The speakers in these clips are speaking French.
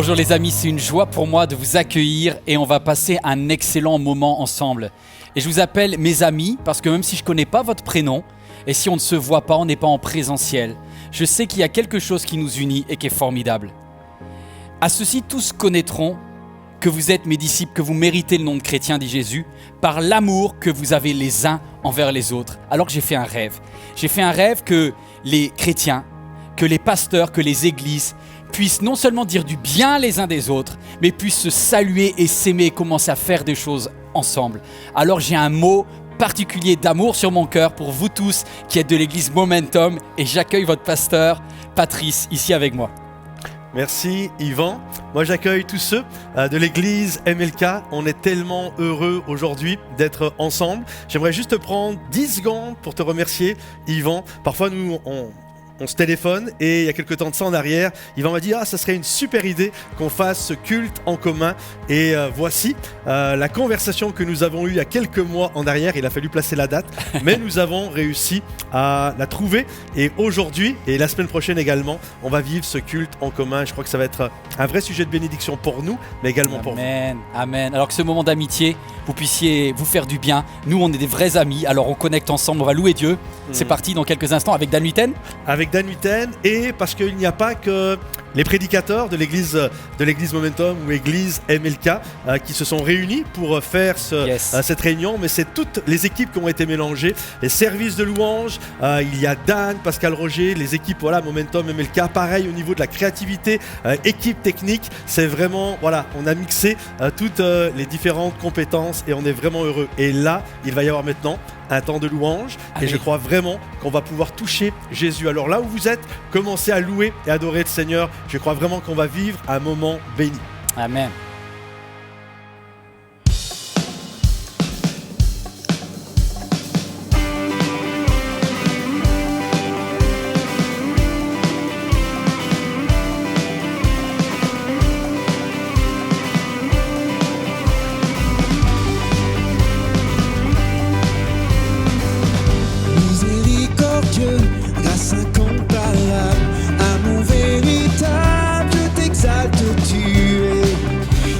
Bonjour les amis, c'est une joie pour moi de vous accueillir et on va passer un excellent moment ensemble. Et je vous appelle mes amis parce que même si je ne connais pas votre prénom et si on ne se voit pas, on n'est pas en présentiel, je sais qu'il y a quelque chose qui nous unit et qui est formidable. À ceci, tous connaîtront que vous êtes mes disciples, que vous méritez le nom de chrétien, dit Jésus, par l'amour que vous avez les uns envers les autres. Alors que j'ai fait un rêve. J'ai fait un rêve que les chrétiens, que les pasteurs, que les églises puissent non seulement dire du bien les uns des autres, mais puissent se saluer et s'aimer et commencer à faire des choses ensemble. Alors j'ai un mot particulier d'amour sur mon cœur pour vous tous qui êtes de l'église Momentum et j'accueille votre pasteur Patrice ici avec moi. Merci Yvan. Moi j'accueille tous ceux de l'église MLK. On est tellement heureux aujourd'hui d'être ensemble. J'aimerais juste prendre 10 secondes pour te remercier Yvan. Parfois nous on se téléphone et il y a quelques temps de ça en arrière, Yvan m'a dit « ça serait une super idée qu'on fasse ce culte en commun ». Et voici la conversation que nous avons eue il y a quelques mois en arrière. Il a fallu placer la date, mais nous avons réussi à la trouver. Et aujourd'hui, et la semaine prochaine également, on va vivre ce culte en commun. Je crois que ça va être un vrai sujet de bénédiction pour nous, mais également pour vous. Amen. Alors que ce moment d'amitié, vous puissiez vous faire du bien. Nous, on est des vrais amis, alors on connecte ensemble, on va louer Dieu. C'est parti dans quelques instants avec Dan Huiten. Avec Dan Huiten, et parce qu'il n'y a pas que les prédicateurs de l'église Momentum ou église MLK qui se sont réunis pour faire cette réunion, mais c'est toutes les équipes qui ont été mélangées, les services de louange, il y a Dan, Pascal Roger, les équipes Momentum, MLK, pareil au niveau de la créativité, équipe technique, c'est vraiment, on a mixé toutes les différentes compétences et on est vraiment heureux. Et là, il va y avoir maintenant un temps de louange. Allez. Et je crois vraiment qu'on va pouvoir toucher Jésus. Alors là où vous êtes, commencez à louer et adorer le Seigneur. Je crois vraiment qu'on va vivre un moment béni. Amen. Incomparable, amour véritable, je t'exalte, tu es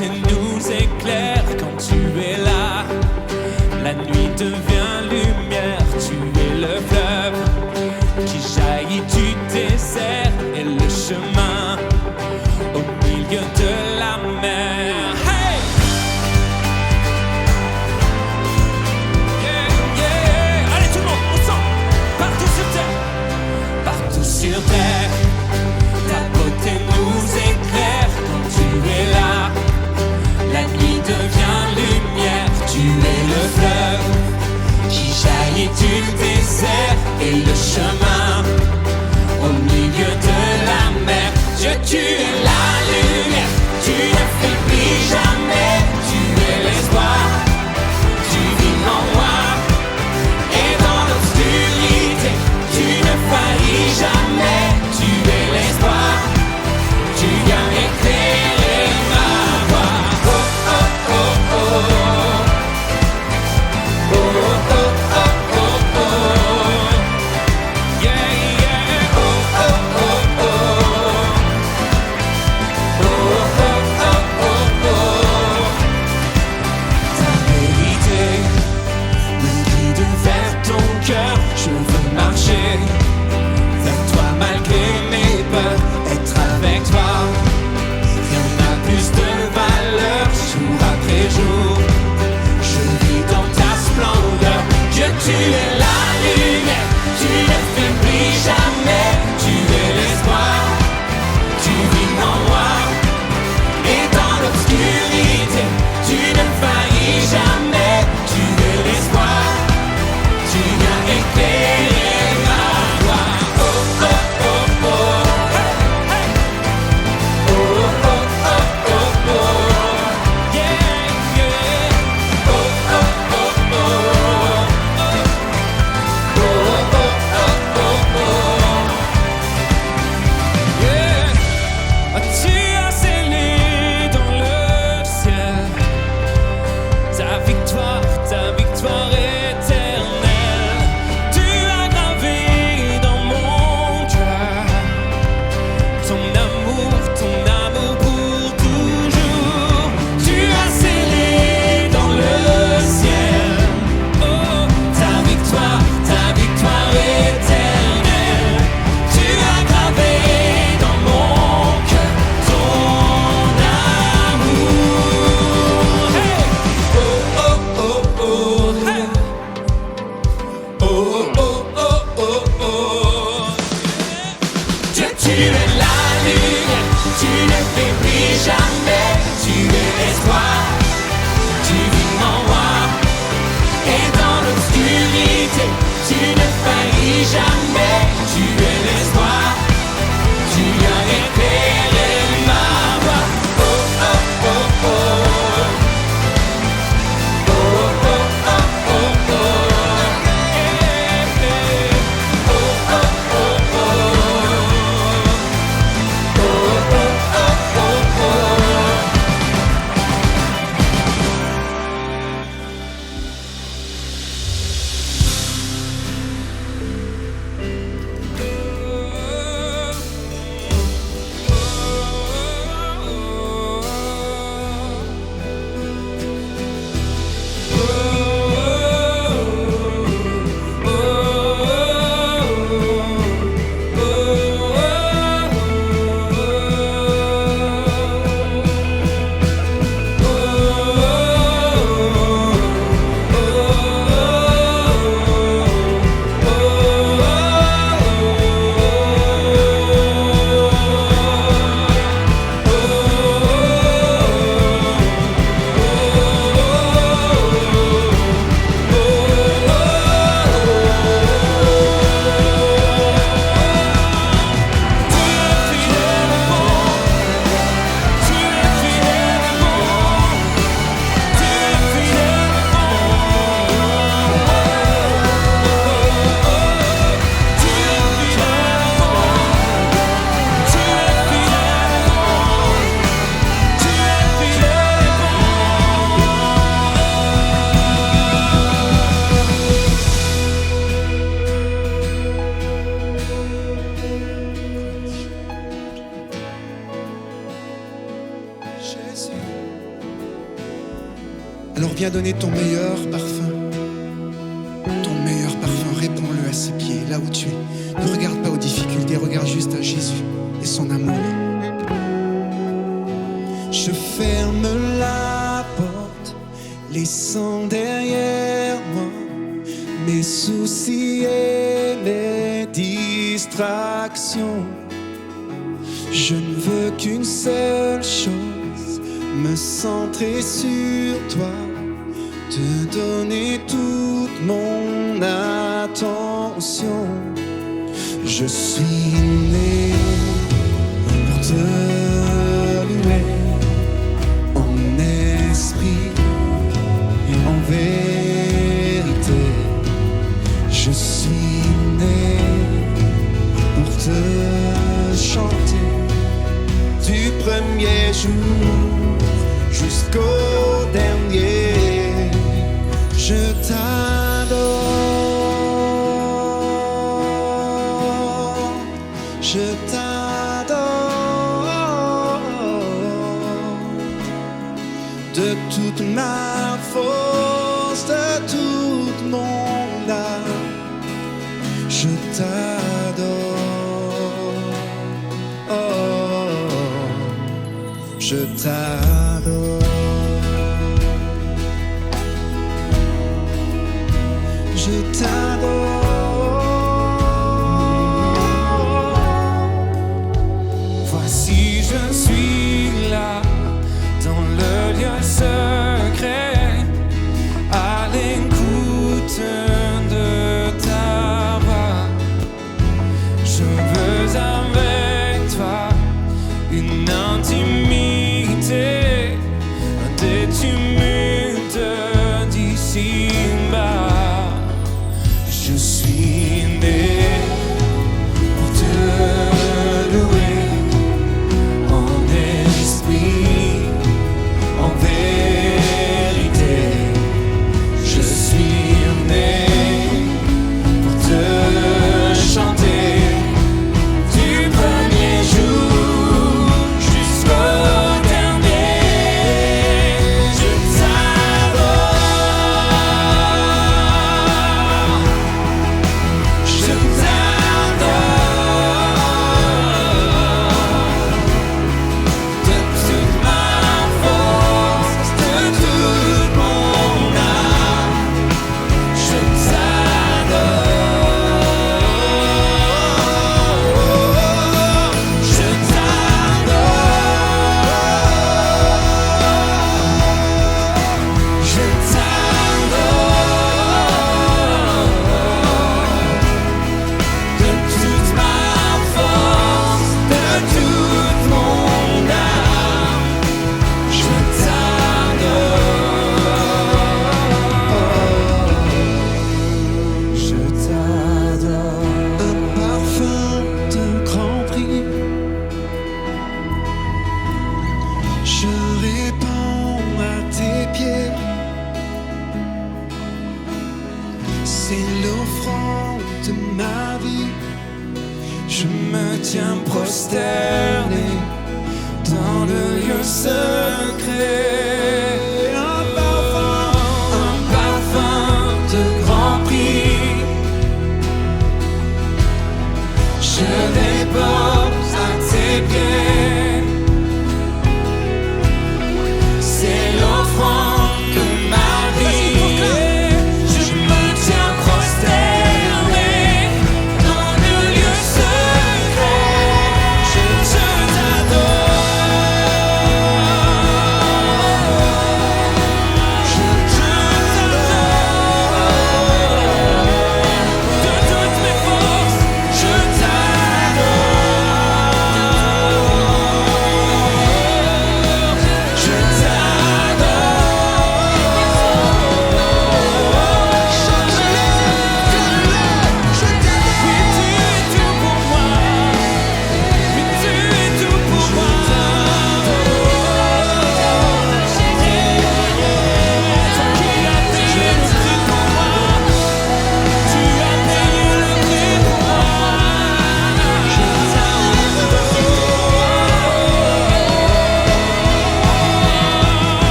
beauté nous éclaire quand tu es là. La nuit devient lumière, tu es le fleuve qui jaillit du désert et le chemin au milieu de la mer. Hey! Yeah, yeah. Allez tout le monde, ensemble, partout sur terre. Partout sur terre, ta beauté nous éclaire quand tu es là. La nuit devient lumière, tu es le fleuve qui jaillit du désert et le chemin au milieu de la mer. Dieu, tu es la lumière, tu ne faiblis jamais, tu es l'espoir, tu vis en moi. Et dans l'obscurité, tu ne faillis jamais, tu es l'espoir, tu viens éclairer ma voie. Oh, oh, oh, oh. Oh, oh, oh, oh, oh. Yeah, yeah. Oh, oh, oh, oh. Oh, oh, oh, oh, oh. Ta vérité me guide vers ton cœur. Je veux marcher vers toi malgré mes peurs. Être avec toi, rien n'a plus de valeur. Jour après jour, je vis dans ta splendeur. Dieu, tu es la lumière, tu ne faiblis jamais, tu es l'espoir, tu vis en moi. Et dans l'obscurité, tu ne faillis jamais, tu es l'espoir, tu viens éclairer ma voie. Oh, oh, oh, oh. Hey, hey. Oh, oh, oh, oh, oh. Yeah, yeah. Oh, oh, oh, oh. Oh, oh, oh, oh, oh. Yeah. Tu as scellé dans le ciel ta victoire éternelle. Tu as gravé dans mon cœur ton amour pour toujours. Tu as scellé dans le ciel, oh, ta victoire éternelle. Tu as gravé dans mon cœur ton amour. Hey! Oh, oh, oh, oh. Hey! Oh, oh, oh, oh, oh. Dieu, tu es la lumière, tu ne faiblis jamais, tu es l'espoir, tu vis en moi. Et dans l'obscurité, tu ne faillis jamais, tu es l'espoir, tu viens éclairer ma voie. Oh, oh, oh, oh. Oh, oh, oh, oh, oh. Yeah, yeah. Oh, oh, oh, oh. Oh, oh, oh, viens donner ton meilleur parfum. Ton meilleur parfum, réponds-le à ses pieds, là où tu es. Ne regarde pas aux difficultés, regarde juste à Jésus et son amour. Je ferme la porte, laissant derrière moi mes soucis et mes distractions. Je ne veux qu'une seule chose, me centrer sur toi, te donner toute mon attention. Je suis né pour te louer en esprit et en vérité. Je suis né pour te chanter du premier jour jusqu'au dernier. Je t'adore, je t'adore de toute ma force, de toute mon âme. Je t'adore, je t'adore, je t'adore. Voici je suis là dans le lieu secret, à l'écoute de ta voix. Je veux avec toi une intimité, des tumultes d'ici-bas. Je suis né pour te louer en esprit, en vérité. Je suis né pour te chanter du premier jour jusqu'au dernier. Je t'adore, je t'adore de toute ma force, de toute mon âme. Je t'adore, je t'adore, je t'adore de toute ma force, de toute mon âme. Je t'adore, je t'adore. Un parfum de grand prix, je répands à tes pieds. C'est l'offrande de ma vie. Je me tiens prosterné dans le lieu secret. Un parfum de grand prix. Je dépose à tes pieds. C'est l'offrande de ma vie. Je me tiens prosterné dans le lieu secret. Je t'adore.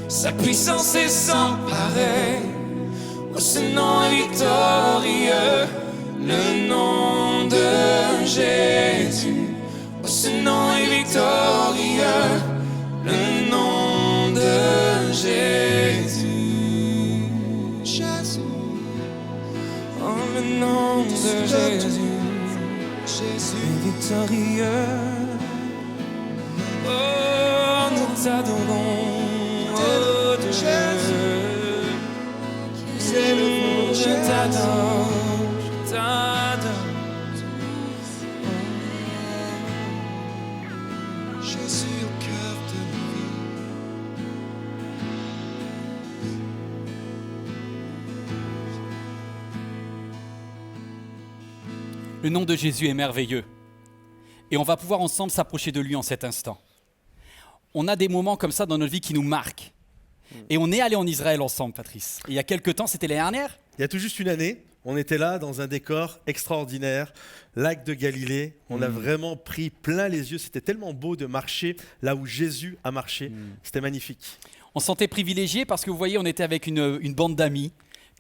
Sa puissance est sans pareil. Oh, ce nom est victorieux, le nom de Jésus. Oh, ce nom est victorieux, le nom de Jésus. Jésus. Oh, le nom de Jésus. Jésus est victorieux. Oh, nous t'adorons. Oh, de Jésus. Je t'adore, je t'adore. Jésus au cœur de nos vies. Le nom de Jésus est merveilleux. Et on va pouvoir ensemble s'approcher de lui en cet instant. On a des moments comme ça dans notre vie qui nous marquent. Et on est allé en Israël ensemble, Patrice. Il y a quelques temps, c'était l'année dernière. Il y a tout juste une année, on était là dans un décor extraordinaire, lac de Galilée. On a vraiment pris plein les yeux. C'était tellement beau de marcher là où Jésus a marché. C'était magnifique. On se sentait privilégié parce que vous voyez, on était avec une bande d'amis.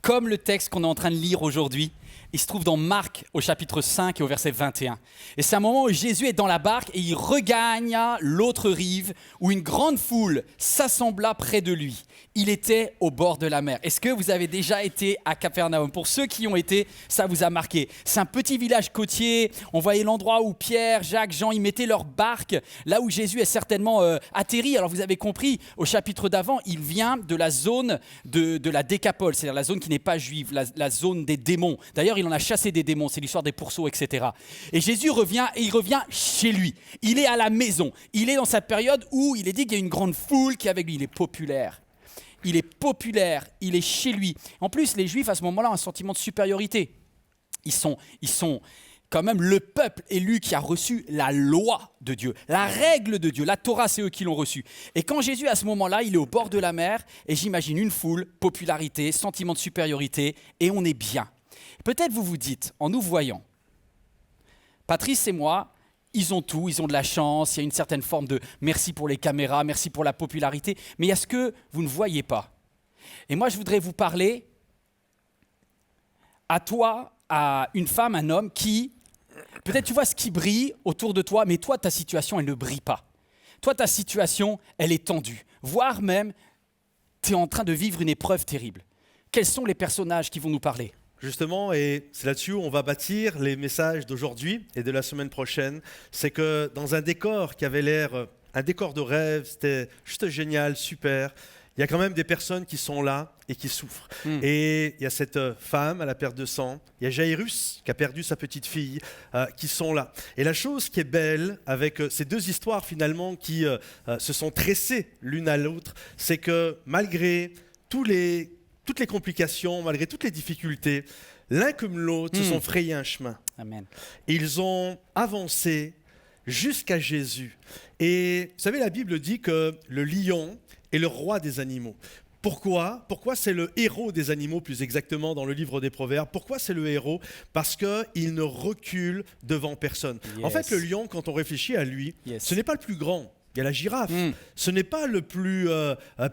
Comme le texte qu'on est en train de lire aujourd'hui, il se trouve dans Marc au chapitre 5 et au verset 21. Et c'est un moment où Jésus est dans la barque et il regagna l'autre rive où une grande foule s'assembla près de lui. Il était au bord de la mer. Est-ce que vous avez déjà été à Capharnaüm? Pour ceux qui y ont été, ça vous a marqué. C'est un petit village côtier. On voyait l'endroit où Pierre, Jacques, Jean, ils mettaient leur barque, là où Jésus est certainement atterri. Alors vous avez compris, au chapitre d'avant, il vient de la zone de la Décapole, c'est-à-dire la zone qui n'est pas juive, la zone des démons. D'ailleurs, il en a chassé des démons, c'est l'histoire des pourceaux, etc. Et Jésus revient, et il revient chez lui. Il est à la maison. Il est dans cette période où il est dit qu'il y a une grande foule qui est avec lui. Il est populaire. Il est populaire, il est chez lui. En plus, les Juifs, à ce moment-là, ont un sentiment de supériorité. Ils sont quand même le peuple élu qui a reçu la loi de Dieu, la règle de Dieu. La Torah, c'est eux qui l'ont reçue. Et quand Jésus, à ce moment-là, il est au bord de la mer, et j'imagine une foule, popularité, sentiment de supériorité, et on est bien. Peut-être vous vous dites, en nous voyant, Patrice et moi, ils ont tout, ils ont de la chance, il y a une certaine forme de merci pour les caméras, merci pour la popularité, mais il y a ce que vous ne voyez pas. Et moi, je voudrais vous parler à toi, à une femme, un homme qui, peut-être tu vois ce qui brille autour de toi, mais toi, ta situation, elle ne brille pas. Toi, ta situation, elle est tendue, voire même, tu es en train de vivre une épreuve terrible. Quels sont les personnages qui vont nous parler ? Justement, et c'est là-dessus où on va bâtir les messages d'aujourd'hui et de la semaine prochaine. C'est que dans un décor qui avait l'air, un décor de rêve, c'était juste génial, super, il y a quand même des personnes qui sont là et qui souffrent. Et il y a cette femme à la perte de sang, il y a Jairus qui a perdu sa petite fille, qui sont là. Et la chose qui est belle avec ces deux histoires finalement qui se sont tressées l'une à l'autre, c'est que malgré toutes les complications, malgré toutes les difficultés, l'un comme l'autre se sont frayés un chemin. Amen. Ils ont avancé jusqu'à Jésus. Et vous savez, la Bible dit que le lion est le roi des animaux. Pourquoi ? Pourquoi c'est le héros des animaux, plus exactement, dans le livre des Proverbes ? Pourquoi c'est le héros ? Parce qu'il ne recule devant personne. Yes. En fait, le lion, quand on réfléchit à lui, ce n'est pas le plus grand. Il y a la girafe. Ce n'est pas le plus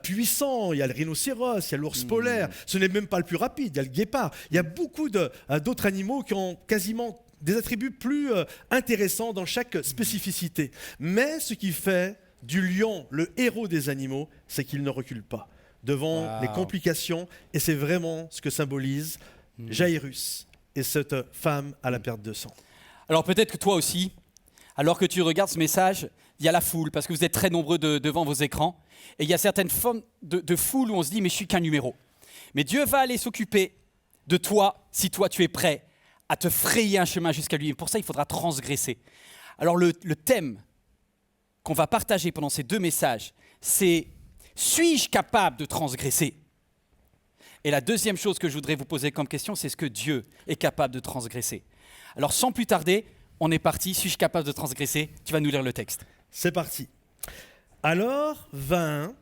puissant. Il y a le rhinocéros, il y a l'ours polaire. Ce n'est même pas le plus rapide. Il y a le guépard. Il y a beaucoup d'autres animaux qui ont quasiment des attributs plus intéressants dans chaque spécificité. Mais ce qui fait du lion le héros des animaux, c'est qu'il ne recule pas devant les complications. Et c'est vraiment ce que symbolise Jairus et cette femme à la perte de sang. Alors peut-être que toi aussi, alors que tu regardes ce message, il y a la foule, parce que vous êtes très nombreux devant vos écrans, et il y a certaines formes de foule où on se dit « mais je suis qu'un numéro ». Mais Dieu va aller s'occuper de toi, si toi tu es prêt à te frayer un chemin jusqu'à lui. Et pour ça, il faudra transgresser. Alors le thème qu'on va partager pendant ces deux messages, c'est « suis-je capable de transgresser ?» Et la deuxième chose que je voudrais vous poser comme question, c'est « est-ce que Dieu est capable de transgresser ?» Alors sans plus tarder, on est parti. Suis-je capable de transgresser ? Tu vas nous lire le texte. C'est parti. Alors vint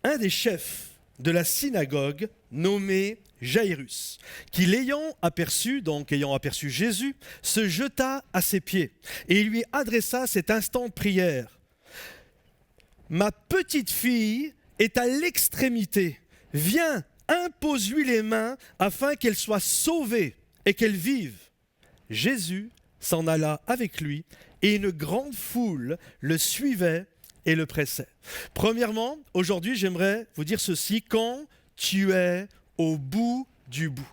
un des chefs de la synagogue nommé Jairus, qui l'ayant aperçu Jésus, se jeta à ses pieds et il lui adressa cet instant de prière. ma petite fille est à l'extrémité. Viens, impose-lui les mains afin qu'elle soit sauvée et qu'elle vive. » Jésus s'en alla avec lui et une grande foule le suivait et le pressait. Premièrement, aujourd'hui, j'aimerais vous dire ceci: quand tu es au bout du bout.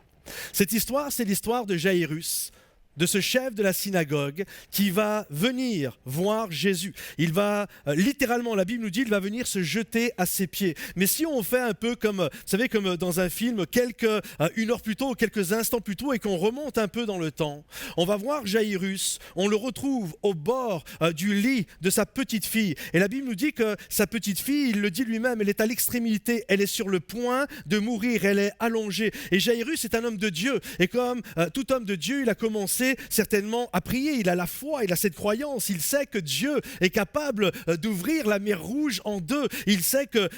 Cette histoire, c'est l'histoire de Jaïrus, de ce chef de la synagogue qui va venir voir Jésus. Il va, littéralement, la Bible nous dit, il va venir se jeter à ses pieds. Mais si on fait un peu comme, vous savez, comme dans un film, une heure plus tôt ou quelques instants plus tôt, et qu'on remonte un peu dans le temps, on va voir Jaïrus, on le retrouve au bord du lit de sa petite fille. Et la Bible nous dit que sa petite fille, il le dit lui-même, elle est à l'extrémité, elle est sur le point de mourir, elle est allongée. Et Jaïrus est un homme de Dieu. Et comme tout homme de Dieu, il a commencé certainement à prier, il a la foi, il a cette croyance, il sait que Dieu est capable d'ouvrir la mer Rouge en deux, il sait que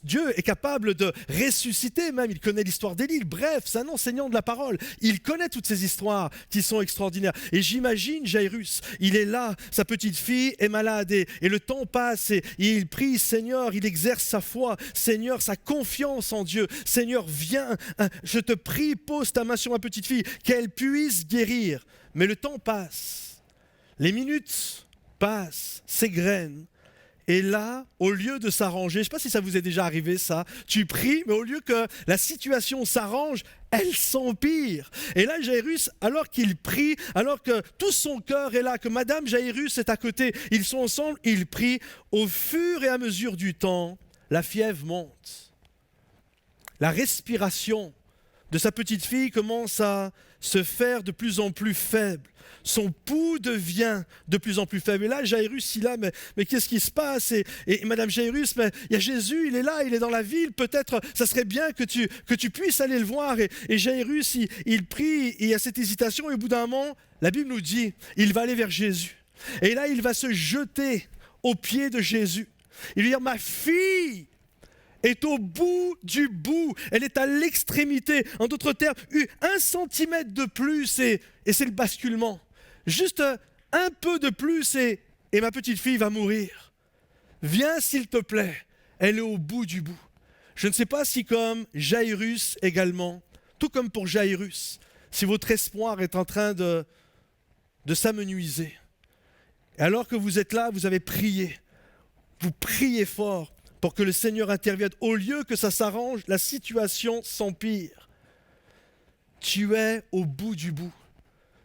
Dieu est capable de ressusciter même, il connaît l'histoire d'Élie, bref, c'est un enseignant de la parole, il connaît toutes ces histoires qui sont extraordinaires. Et j'imagine Jaïrus, il est là, sa petite fille est malade et le temps passe et il prie, Seigneur, il exerce sa foi, Seigneur, sa confiance en Dieu, Seigneur, viens, je te prie, pose ta main sur ma petite fille, qu'elle puisse guérir. Mais le temps passe, les minutes passent, s'égrènent. Et là, au lieu de s'arranger, je ne sais pas si ça vous est déjà arrivé ça, tu pries, mais au lieu que la situation s'arrange, elle s'empire. Et là, Jaïrus, alors qu'il prie, alors que tout son cœur est là, que Madame Jaïrus est à côté, ils sont ensemble, ils prient, au fur et à mesure du temps, la fièvre monte. La respiration de sa petite fille commence à se faire de plus en plus faible. Son pouls devient de plus en plus faible. Et là, Jaïrus, il a, mais qu'est-ce qui se passe ? Et Madame Jaïrus, mais il y a Jésus, il est là, il est dans la ville, peut-être ça serait bien que tu puisses aller le voir. Et Jaïrus, il prie, et il y a cette hésitation, et au bout d'un moment, la Bible nous dit, il va aller vers Jésus. Et là, il va se jeter aux pieds de Jésus. Il va dire, ma fille est au bout du bout, elle est à l'extrémité. En d'autres termes, 1 centimètre de plus et c'est le basculement. Juste un peu de plus et ma petite fille va mourir. Viens s'il te plaît, elle est au bout du bout. Je ne sais pas si comme Jaïrus également, tout comme pour Jaïrus, si votre espoir est en train de s'amenuiser. Et alors que vous êtes là, vous avez prié, vous priez fort, pour que le Seigneur intervienne. Au lieu que ça s'arrange, la situation s'empire. Tu es au bout du bout.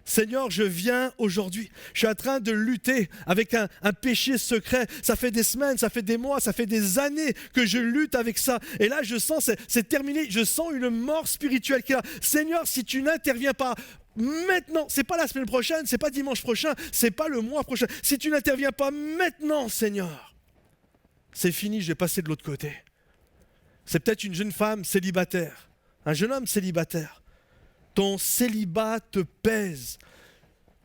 Seigneur, je viens aujourd'hui. Je suis en train de lutter avec un péché secret. Ça fait des semaines, ça fait des mois, ça fait des années que je lutte avec ça. Et là, je sens, c'est terminé. Je sens une mort spirituelle qui est là. Seigneur, si tu n'interviens pas maintenant, c'est pas la semaine prochaine, c'est pas dimanche prochain, c'est pas le mois prochain. Si tu n'interviens pas maintenant, Seigneur, c'est fini, je vais passer de l'autre côté. C'est peut-être une jeune femme célibataire, un jeune homme célibataire. Ton célibat te pèse.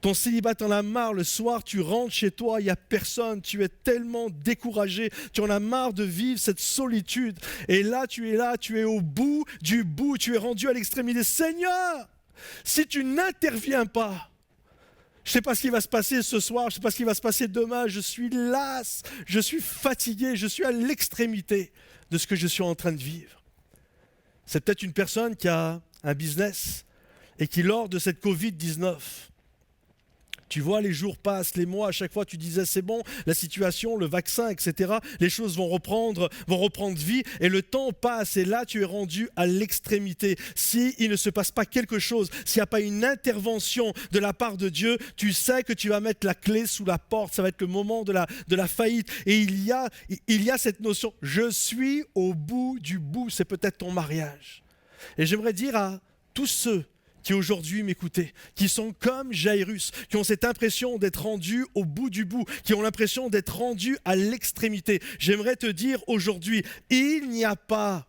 Ton célibat, t'en as marre. Le soir, tu rentres chez toi, il n'y a personne. Tu es tellement découragé. Tu en as marre de vivre cette solitude. Et là, tu es au bout du bout. Tu es rendu à l'extrémité. Seigneur, si tu n'interviens pas, je ne sais pas ce qui va se passer ce soir, je ne sais pas ce qui va se passer demain, je suis las, je suis fatigué, je suis à l'extrémité de ce que je suis en train de vivre. C'est peut-être une personne qui a un business et qui, lors de cette Covid-19, tu vois, les jours passent, les mois, à chaque fois tu disais c'est bon, la situation, le vaccin, etc. Les choses vont reprendre vie et le temps passe et là tu es rendu à l'extrémité. S'il ne se passe pas quelque chose, s'il n'y a pas une intervention de la part de Dieu, tu sais que tu vas mettre la clé sous la porte, ça va être le moment de la faillite. Et il y a cette notion, je suis au bout du bout, c'est peut-être ton mariage. Et j'aimerais dire à tous ceux qui aujourd'hui m'écoutaient, qui sont comme Jaïrus, qui ont cette impression d'être rendus au bout du bout, qui ont l'impression d'être rendus à l'extrémité. J'aimerais te dire aujourd'hui, il n'y a pas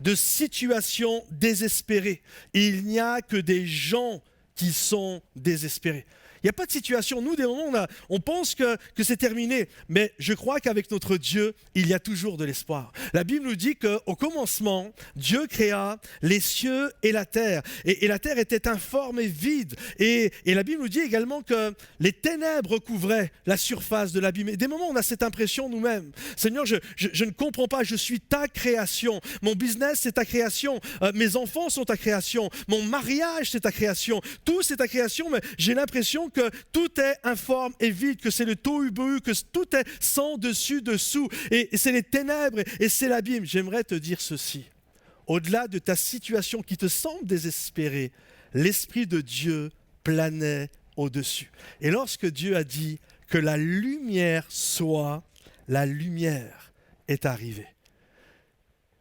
de situation désespérée. Il n'y a que des gens qui sont désespérés. Il n'y a pas de situation. Nous, des moments, on pense que c'est terminé. Mais je crois qu'avec notre Dieu, il y a toujours de l'espoir. La Bible nous dit qu'au commencement, Dieu créa les cieux et la terre. Et la terre était informe et vide. Et la Bible nous dit également que les ténèbres recouvraient la surface de l'abîme. Et des moments, on a cette impression nous-mêmes. Seigneur, je ne comprends pas. Je suis ta création. Mon business, c'est ta création. Mes enfants sont ta création. Mon mariage, c'est ta création. Tout, c'est ta création. Mais j'ai l'impression que tout est informe et vide, que c'est le tohu-bohu, que tout est sans dessus, dessous, et c'est les ténèbres, et c'est l'abîme. J'aimerais te dire ceci. Au-delà de ta situation qui te semble désespérée, l'Esprit de Dieu planait au-dessus. Et lorsque Dieu a dit que la lumière soit, la lumière est arrivée.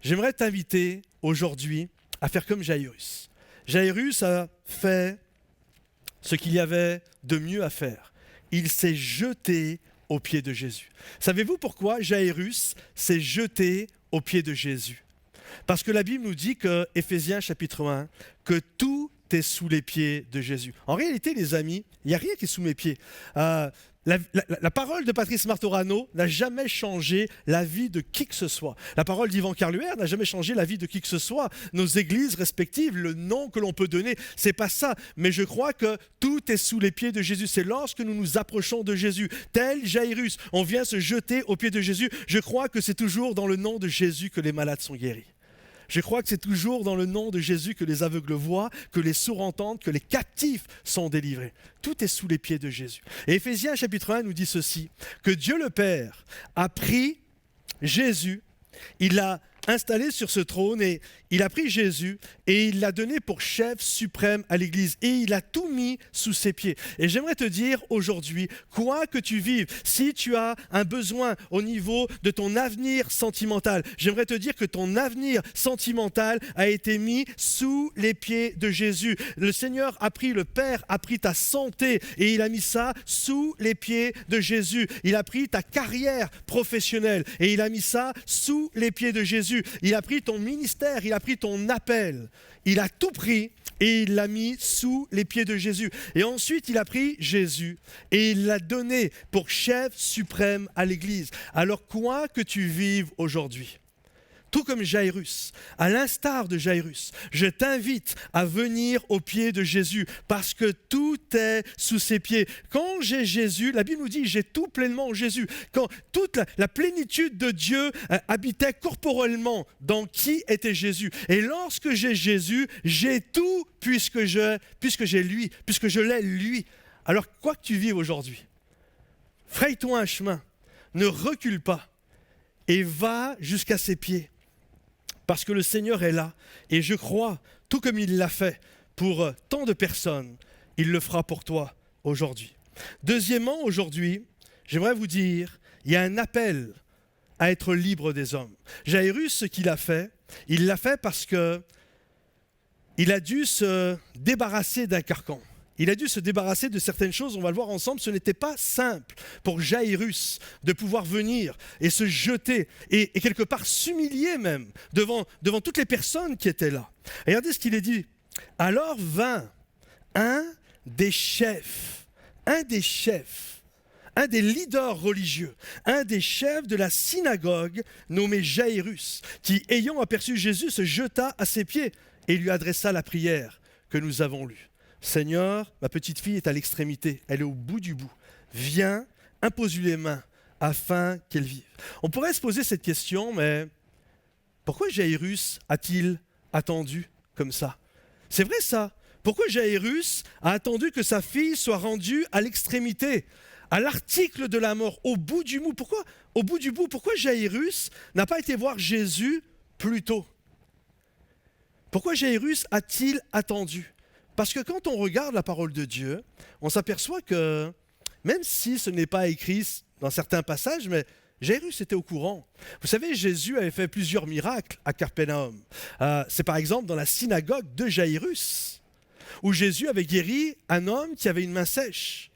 J'aimerais t'inviter aujourd'hui à faire comme Jaïrus. Jaïrus a fait ce qu'il y avait de mieux à faire. Il s'est jeté aux pieds de Jésus. Savez-vous pourquoi Jaïrus s'est jeté aux pieds de Jésus? Parce que la Bible nous dit que, Éphésiens chapitre 1, que tout est sous les pieds de Jésus. En réalité, les amis, il n'y a rien qui est sous mes pieds. La parole de Patrice Martorano n'a jamais changé la vie de qui que ce soit. La parole d'Yvan Carluère n'a jamais changé la vie de qui que ce soit. Nos églises respectives, le nom que l'on peut donner, c'est pas ça. Mais je crois que tout est sous les pieds de Jésus. C'est lorsque nous nous approchons de Jésus, tel Jaïrus, on vient se jeter aux pieds de Jésus. Je crois que c'est toujours dans le nom de Jésus que les malades sont guéris. Je crois que c'est toujours dans le nom de Jésus que les aveugles voient, que les sourds entendent, que les captifs sont délivrés. Tout est sous les pieds de Jésus. Et Éphésiens chapitre 1 nous dit ceci, que Dieu le Père a pris Jésus, il l'a installé sur ce trône et il a pris Jésus et il l'a donné pour chef suprême à l'Église et il a tout mis sous ses pieds. Et j'aimerais te dire aujourd'hui, quoi que tu vives, si tu as un besoin au niveau de ton avenir sentimental, j'aimerais te dire que ton avenir sentimental a été mis sous les pieds de Jésus. Le Seigneur a pris, le Père a pris ta santé et il a mis ça sous les pieds de Jésus. Il a pris ta carrière professionnelle et il a mis ça sous les pieds de Jésus. Il a pris ton ministère, il a pris ton appel, il a tout pris et il l'a mis sous les pieds de Jésus. Et ensuite, il a pris Jésus et il l'a donné pour chef suprême à l'Église. Alors quoi que tu vives aujourd'hui, tout comme Jaïrus, à l'instar de Jaïrus, je t'invite à venir aux pieds de Jésus parce que tout est sous ses pieds. Quand j'ai Jésus, la Bible nous dit j'ai tout pleinement en Jésus. Quand toute la plénitude de Dieu habitait corporellement dans qui était Jésus. Et lorsque j'ai Jésus, j'ai tout puisque j'ai lui, puisque je l'ai lui. Alors quoi que tu vives aujourd'hui, fraye-toi un chemin, ne recule pas et va jusqu'à ses pieds. Parce que le Seigneur est là. Et je crois, tout comme il l'a fait pour tant de personnes, il le fera pour toi aujourd'hui. Deuxièmement, aujourd'hui, j'aimerais vous dire, il y a un appel à être libre des hommes. Jaïrus, ce qu'il a fait, il l'a fait parce que il a dû se débarrasser d'un carcan. Il a dû se débarrasser de certaines choses, on va le voir ensemble. Ce n'était pas simple pour Jaïrus de pouvoir venir et se jeter et quelque part s'humilier même devant toutes les personnes qui étaient là. Et regardez ce qu'il est dit. Alors vint un des chefs, un des leaders religieux, un des chefs de la synagogue nommé Jaïrus, qui ayant aperçu Jésus se jeta à ses pieds et lui adressa la prière que nous avons lue. Seigneur, ma petite fille est à l'extrémité, elle est au bout du bout. Viens, impose-lui les mains afin qu'elle vive. On pourrait se poser cette question, mais pourquoi Jaïrus a-t-il attendu comme ça? C'est vrai ça. Pourquoi Jaïrus a attendu que sa fille soit rendue à l'extrémité, à l'article de la mort, au bout du bout? Pourquoi au bout du bout? Pourquoi Jaïrus n'a pas été voir Jésus plus tôt? Pourquoi Jaïrus a-t-il attendu? Parce que quand on regarde la parole de Dieu, on s'aperçoit que, même si ce n'est pas écrit dans certains passages, mais Jaïrus était au courant. Vous savez, Jésus avait fait plusieurs miracles à Capernaum. C'est par exemple dans la synagogue de Jaïrus, où Jésus avait guéri un homme qui avait une main sèche.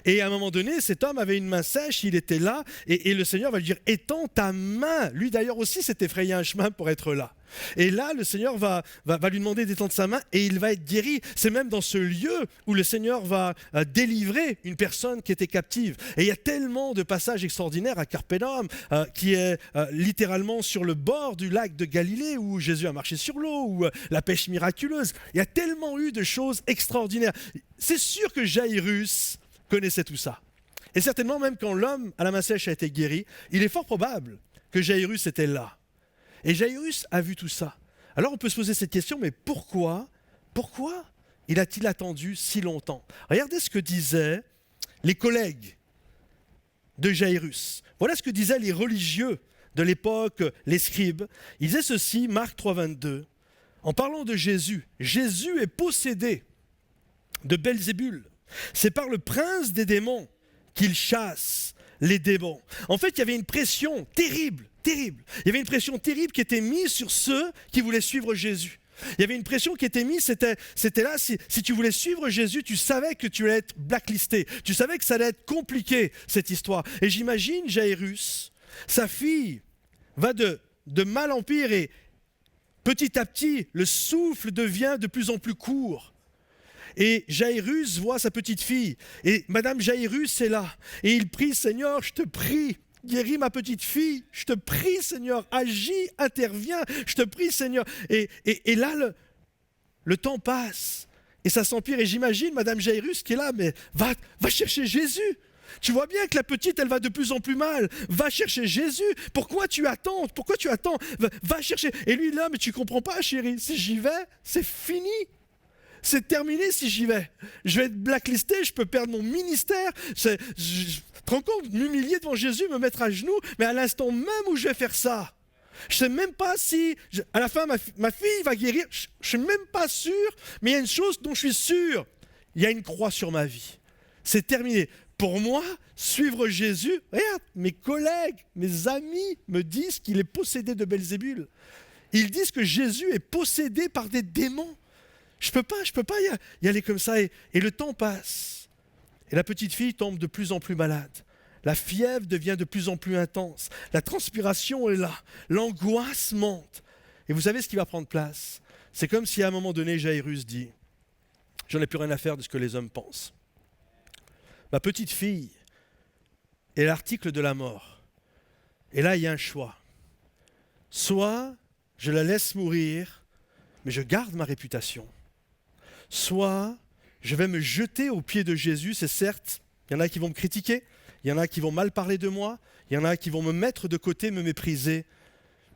Et à un moment donné, cet homme avait une main sèche, il était là, et le Seigneur va lui dire « Étends ta main ». Lui d'ailleurs aussi s'était frayé un chemin pour être là. Et là, le Seigneur va lui demander d'étendre sa main et il va être guéri. C'est même dans ce lieu où le Seigneur va délivrer une personne qui était captive. Et il y a tellement de passages extraordinaires à Capernaum, qui est littéralement sur le bord du lac de Galilée, où Jésus a marché sur l'eau, où la pêche miraculeuse. Il y a tellement eu de choses extraordinaires. C'est sûr que Jairus connaissait tout ça. Et certainement, même quand l'homme à la main sèche a été guéri, il est fort probable que Jairus était là. Et Jairus a vu tout ça. Alors on peut se poser cette question, mais pourquoi il a-t-il attendu si longtemps? Regardez ce que disaient les collègues de Jairus. Voilà ce que disaient les religieux de l'époque, les scribes. Ils disaient ceci, Marc 3,22, en parlant de Jésus. Jésus est possédé de Belzébul. C'est par le prince des démons qu'il chasse les démons. En fait, il y avait une pression terrible. Il y avait une pression terrible qui était mise sur ceux qui voulaient suivre Jésus. Il y avait une pression qui était mise, c'était là, si tu voulais suivre Jésus, tu savais que tu allais être blacklisté. Tu savais que ça allait être compliqué, cette histoire. Et j'imagine Jairus, sa fille, va de mal en pire et petit à petit, le souffle devient de plus en plus court. Et Jairus voit sa petite fille. Et Madame Jairus est là. Et il prie, Seigneur, je te prie, guéris ma petite fille. Je te prie, Seigneur, agis, interviens. Je te prie, Seigneur. Et là, le temps passe. Et ça s'empire. Et j'imagine Madame Jairus qui est là, mais va chercher Jésus. Tu vois bien que la petite, elle va de plus en plus mal. Va chercher Jésus. Pourquoi tu attends? Va chercher. Et lui, là, mais tu comprends pas, chérie. Si j'y vais, c'est fini. C'est terminé si j'y vais. Je vais être blacklisté, je peux perdre mon ministère. Tu te rends compte, m'humilier devant Jésus, me mettre à genoux, mais à l'instant même où je vais faire ça, je ne sais même pas si, à la fin, ma fille va guérir. Je ne suis même pas sûr, mais il y a une chose dont je suis sûr. Il y a une croix sur ma vie. C'est terminé. Pour moi, suivre Jésus, regarde, mes collègues, mes amis me disent qu'il est possédé de Belzébul. Ils disent que Jésus est possédé par des démons. Je peux pas y aller comme ça. Et le temps passe. Et la petite fille tombe de plus en plus malade. La fièvre devient de plus en plus intense. La transpiration est là. L'angoisse monte. Et vous savez ce qui va prendre place? C'est comme si à un moment donné, Jairus dit « J'en ai plus rien à faire de ce que les hommes pensent. Ma petite fille est l'article de la mort. Et là, il y a un choix. Soit je la laisse mourir, mais je garde ma réputation. Soit je vais me jeter aux pieds de Jésus, c'est certes, il y en a qui vont me critiquer, il y en a qui vont mal parler de moi, il y en a qui vont me mettre de côté, me mépriser,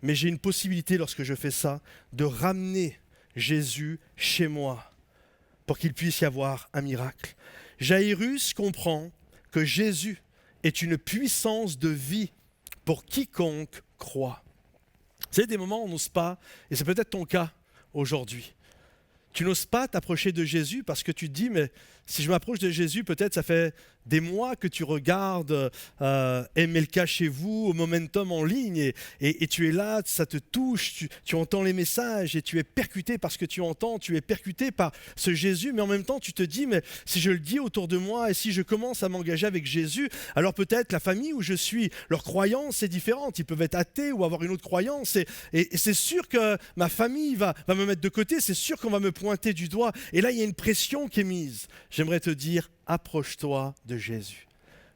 mais j'ai une possibilité lorsque je fais ça, de ramener Jésus chez moi pour qu'il puisse y avoir un miracle. Jairus comprend que Jésus est une puissance de vie pour quiconque croit. Vous savez, des moments où on n'ose pas, et c'est peut-être ton cas aujourd'hui. Tu n'oses pas t'approcher de Jésus parce que tu te dis, mais si je m'approche de Jésus, peut-être ça fait des mois que tu regardes MLK chez vous, au Momentum en ligne, et tu es là, ça te touche, tu entends les messages et tu es percuté par ce que tu entends, tu es percuté par ce Jésus, mais en même temps tu te dis, mais si je le dis autour de moi et si je commence à m'engager avec Jésus, alors peut-être la famille où je suis, leur croyance est différente, ils peuvent être athées ou avoir une autre croyance, et c'est sûr que ma famille va me mettre de côté, c'est sûr qu'on va me pointer du doigt, et là il y a une pression qui est mise. J'aimerais te dire, approche-toi de Jésus.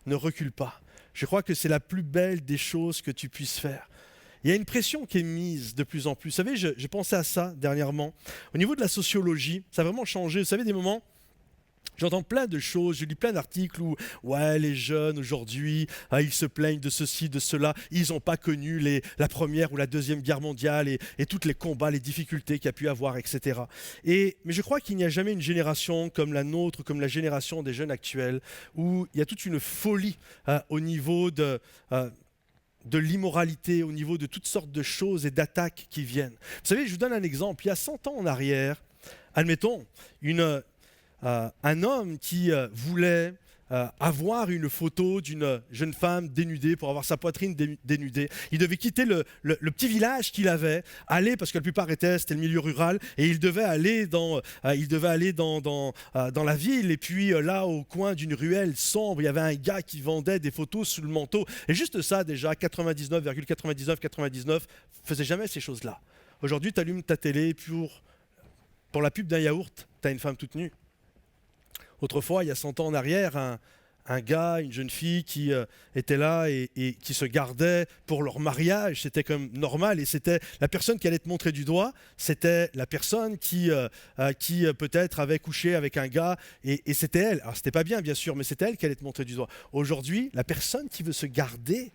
Ne recule pas. Je crois que c'est la plus belle des choses que tu puisses faire. Il y a une pression qui est mise de plus en plus. Vous savez, j'ai pensé à ça dernièrement. Au niveau de la sociologie, ça a vraiment changé. Vous savez, des moments, j'entends plein de choses, je lis plein d'articles où ouais, les jeunes aujourd'hui, ils se plaignent de ceci, de cela, ils n'ont pas connu la première ou la deuxième guerre mondiale et tous les combats, les difficultés qu'il y a pu avoir, etc. Mais je crois qu'il n'y a jamais une génération comme la nôtre, comme la génération des jeunes actuels, où il y a toute une folie au niveau de l'immoralité, au niveau de toutes sortes de choses et d'attaques qui viennent. Vous savez, je vous donne un exemple. Il y a 100 ans en arrière, admettons, un homme qui voulait avoir une photo d'une jeune femme dénudée, pour avoir sa poitrine dénudée. Il devait quitter le petit village qu'il avait, aller, parce que la plupart c'était le milieu rural, et il devait aller dans la ville, et puis là, au coin d'une ruelle sombre, il y avait un gars qui vendait des photos sous le manteau. Et juste ça, déjà, 99,99 faisait jamais ces choses-là. Aujourd'hui, tu allumes ta télé pour la pub d'un yaourt, tu as une femme toute nue. Autrefois, il y a 100 ans en arrière, un gars, une jeune fille qui était là et qui se gardait pour leur mariage, c'était comme normal, et c'était la personne qui allait te montrer du doigt, c'était la personne qui peut-être avait couché avec un gars, et c'était elle. Alors c'était pas bien, bien sûr, mais c'était elle qui allait te montrer du doigt. Aujourd'hui, la personne qui veut se garder,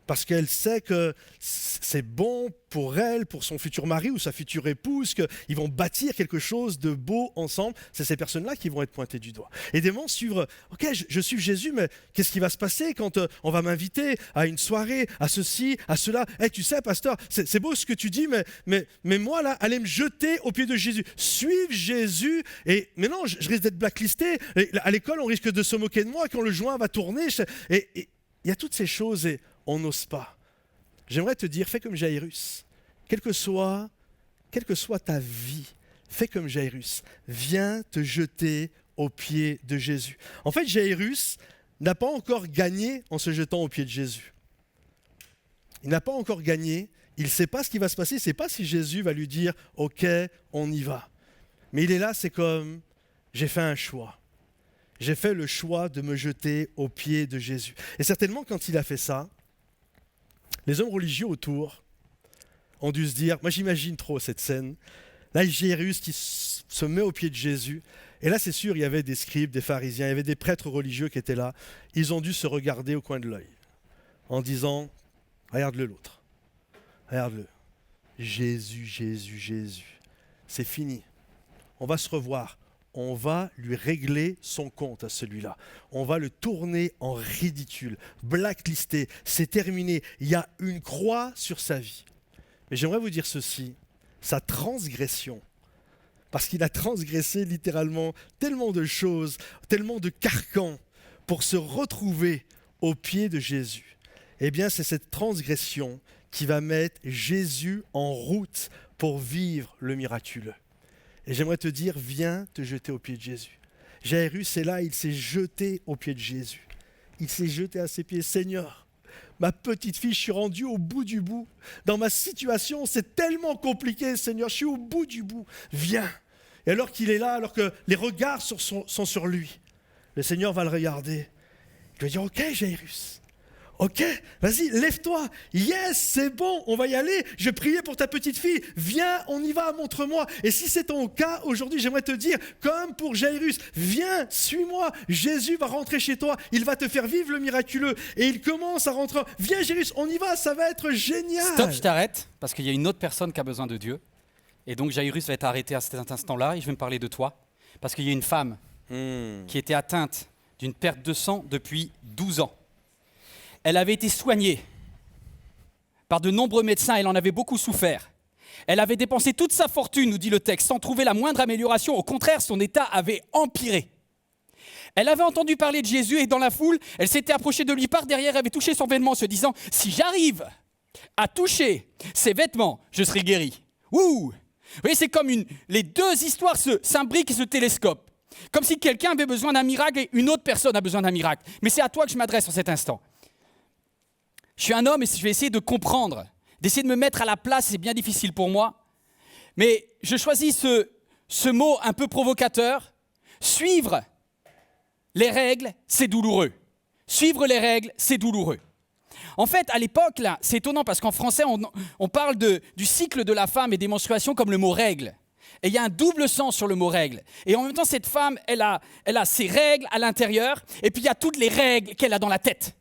parce qu'elle sait que c'est bon pour elle, pour son futur mari ou sa future épouse, qu'ils vont bâtir quelque chose de beau ensemble, c'est ces personnes-là qui vont être pointées du doigt. Et des moments suivre, ok, je suis Jésus, mais qu'est-ce qui va se passer quand on va m'inviter à une soirée, à ceci, à cela? Hey, tu sais, pasteur, c'est beau ce que tu dis, mais moi, là, allez me jeter aux pieds de Jésus. Suivre Jésus, mais non, je risque d'être blacklisté. Et à l'école, on risque de se moquer de moi quand le joint va tourner. Et il y a toutes ces choses, et on n'ose pas. J'aimerais te dire, fais comme Jairus. Quelle que soit ta vie, fais comme Jairus. Viens te jeter aux pieds de Jésus. En fait, Jairus n'a pas encore gagné en se jetant aux pieds de Jésus. Il n'a pas encore gagné. Il ne sait pas ce qui va se passer. Il ne sait pas si Jésus va lui dire « Ok, on y va ». Mais il est là, c'est comme « J'ai fait un choix ». J'ai fait le choix de me jeter aux pieds de Jésus. Et certainement, quand il a fait ça, les hommes religieux autour ont dû se dire, moi j'imagine trop cette scène, là Jairus qui se met aux pieds de Jésus, et là c'est sûr, il y avait des scribes, des pharisiens, il y avait des prêtres religieux qui étaient là, ils ont dû se regarder au coin de l'œil, en disant, regarde-le l'autre, regarde-le, Jésus, Jésus, Jésus, c'est fini, on va se revoir. On va lui régler son compte à celui-là. On va le tourner en ridicule, blacklisté, c'est terminé. Il y a une croix sur sa vie. Mais j'aimerais vous dire ceci, sa transgression, parce qu'il a transgressé littéralement tellement de choses, tellement de carcans pour se retrouver au pied de Jésus. Eh bien, c'est cette transgression qui va mettre Jésus en route pour vivre le miraculeux. Et j'aimerais te dire, viens te jeter aux pieds de Jésus. Jairus est là, il s'est jeté aux pieds de Jésus. Il s'est jeté à ses pieds. Seigneur, ma petite fille, je suis rendu au bout du bout. Dans ma situation, c'est tellement compliqué, Seigneur, je suis au bout du bout. Viens. Et alors qu'il est là, alors que les regards sont sur lui, le Seigneur va le regarder. Il va dire, ok Jairus, ok, vas-y, lève-toi. Yes, c'est bon, on va y aller. Je priais pour ta petite fille. Viens, on y va, montre-moi. Et si c'est ton cas aujourd'hui, j'aimerais te dire, comme pour Jairus, viens, suis-moi. Jésus va rentrer chez toi. Il va te faire vivre le miraculeux. Et il commence à rentrer. Viens, Jairus, on y va, ça va être génial. Stop, je t'arrête, parce qu'il y a une autre personne qui a besoin de Dieu. Et donc Jairus va être arrêté à cet instant-là. Et je vais me parler de toi. Parce qu'il y a une femme qui était atteinte d'une perte de sang depuis 12 ans. Elle avait été soignée par de nombreux médecins, elle en avait beaucoup souffert. Elle avait dépensé toute sa fortune, nous dit le texte, sans trouver la moindre amélioration. Au contraire, son état avait empiré. Elle avait entendu parler de Jésus et dans la foule, elle s'était approchée de lui par derrière, elle avait touché son vêtement, se disant « Si j'arrive à toucher ses vêtements, je serai guéri. » Ouh! Vous voyez, c'est comme les deux histoires s'imbriquent et se télescopent. Comme si quelqu'un avait besoin d'un miracle et une autre personne a besoin d'un miracle. Mais c'est à toi que je m'adresse en cet instant. Je suis un homme et je vais essayer de comprendre, d'essayer de me mettre à la place, c'est bien difficile pour moi. Mais je choisis ce mot un peu provocateur. Suivre les règles, c'est douloureux. Suivre les règles, c'est douloureux. En fait, à l'époque, là, c'est étonnant parce qu'en français, on parle du cycle de la femme et des menstruations comme le mot règle. Et il y a un double sens sur le mot règle. Et en même temps, cette femme, elle a ses règles à l'intérieur et puis il y a toutes les règles qu'elle a dans la tête.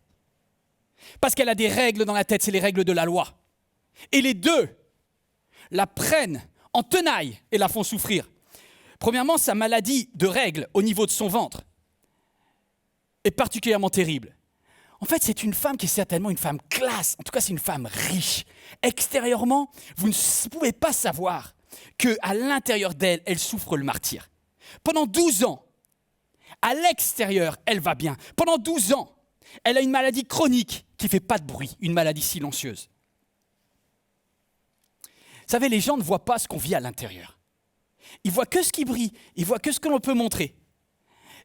Parce qu'elle a des règles dans la tête, c'est les règles de la loi. Et les deux la prennent en tenaille et la font souffrir. Premièrement, sa maladie de règles au niveau de son ventre est particulièrement terrible. En fait, c'est une femme qui est certainement une femme classe. En tout cas, c'est une femme riche. Extérieurement, vous ne pouvez pas savoir qu'à l'intérieur d'elle, elle souffre le martyre. Pendant 12 ans, À l'extérieur, elle va bien. Pendant 12 ans, elle a une maladie chronique qui ne fait pas de bruit, une maladie silencieuse. Vous savez, les gens ne voient pas ce qu'on vit à l'intérieur. Ils voient que ce qui brille, ils voient que ce que l'on peut montrer.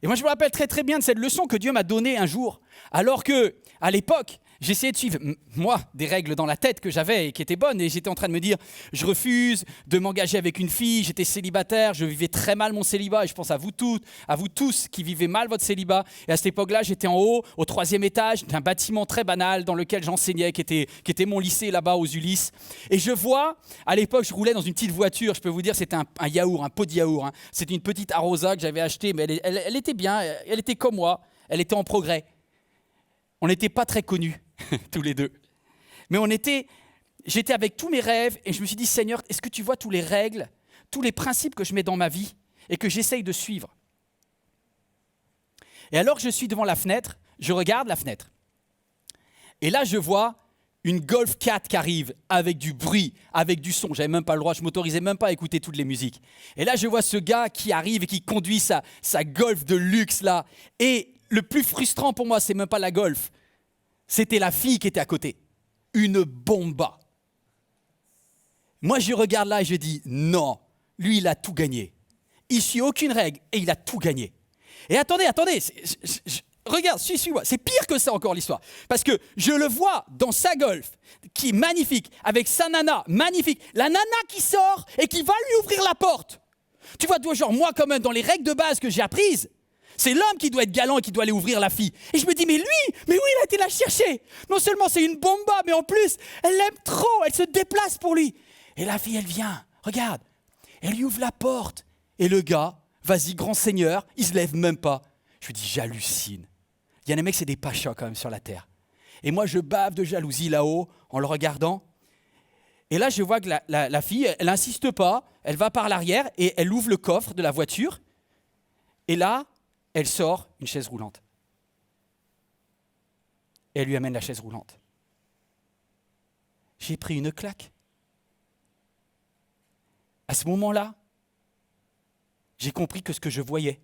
Et moi, je me rappelle très très bien de cette leçon que Dieu m'a donnée un jour, alors que, à l'époque, j'essayais de suivre, moi, des règles dans la tête que j'avais et qui étaient bonnes, et j'étais en train de me dire, je refuse de m'engager avec une fille, j'étais célibataire, je vivais très mal mon célibat, et je pense à vous tous qui vivez mal votre célibat. Et à cette époque-là, j'étais en haut, au 3e étage, d'un bâtiment très banal dans lequel j'enseignais, qui était mon lycée là-bas aux Ulysses. Et je vois, à l'époque, je roulais dans une petite voiture, je peux vous dire, c'était un yaourt, un pot de yaourt. Hein. C'était une petite Arosa que j'avais achetée, mais elle était bien, elle était comme moi, elle était en progrès. On n'était pas très connus, tous les deux. Mais j'étais avec tous mes rêves et je me suis dit, Seigneur, est-ce que tu vois tous les règles, tous les principes que je mets dans ma vie et que j'essaye de suivre? Et alors que je suis devant la fenêtre, je regarde la fenêtre. Et là, je vois une Golf 4 qui arrive avec du bruit, avec du son. J'avais même pas le droit, je m'autorisais même pas à écouter toutes les musiques. Et là, je vois ce gars qui arrive et qui conduit sa Golf de luxe là. Et le plus frustrant pour moi, c'est même pas la Golf. C'était la fille qui était à côté. Une bomba. Moi, je regarde là et je dis, non, lui, il a tout gagné. Il suit aucune règle et il a tout gagné. Et attendez, regarde, suis-moi. C'est pire que ça encore l'histoire. Parce que je le vois dans sa Golf, qui est magnifique, avec sa nana, magnifique. La nana qui sort et qui va lui ouvrir la porte. Tu vois, toi, genre, moi, quand même, dans les règles de base que j'ai apprises, c'est l'homme qui doit être galant et qui doit aller ouvrir la fille. Et je me dis, mais oui, il a été la chercher. Non seulement c'est une bomba, mais en plus, elle l'aime trop, elle se déplace pour lui. Et la fille, elle vient, regarde, elle lui ouvre la porte. Et le gars, vas-y, grand seigneur, il se lève même pas. Je me dis, j'hallucine. Il y a des mecs, c'est des pachas quand même sur la terre. Et moi, je bave de jalousie là-haut, en le regardant. Et là, je vois que la fille, elle n'insiste pas, elle va par l'arrière et elle ouvre le coffre de la voiture. Et là, elle sort une chaise roulante. Et elle lui amène la chaise roulante. J'ai pris une claque. À ce moment-là, j'ai compris que ce que je voyais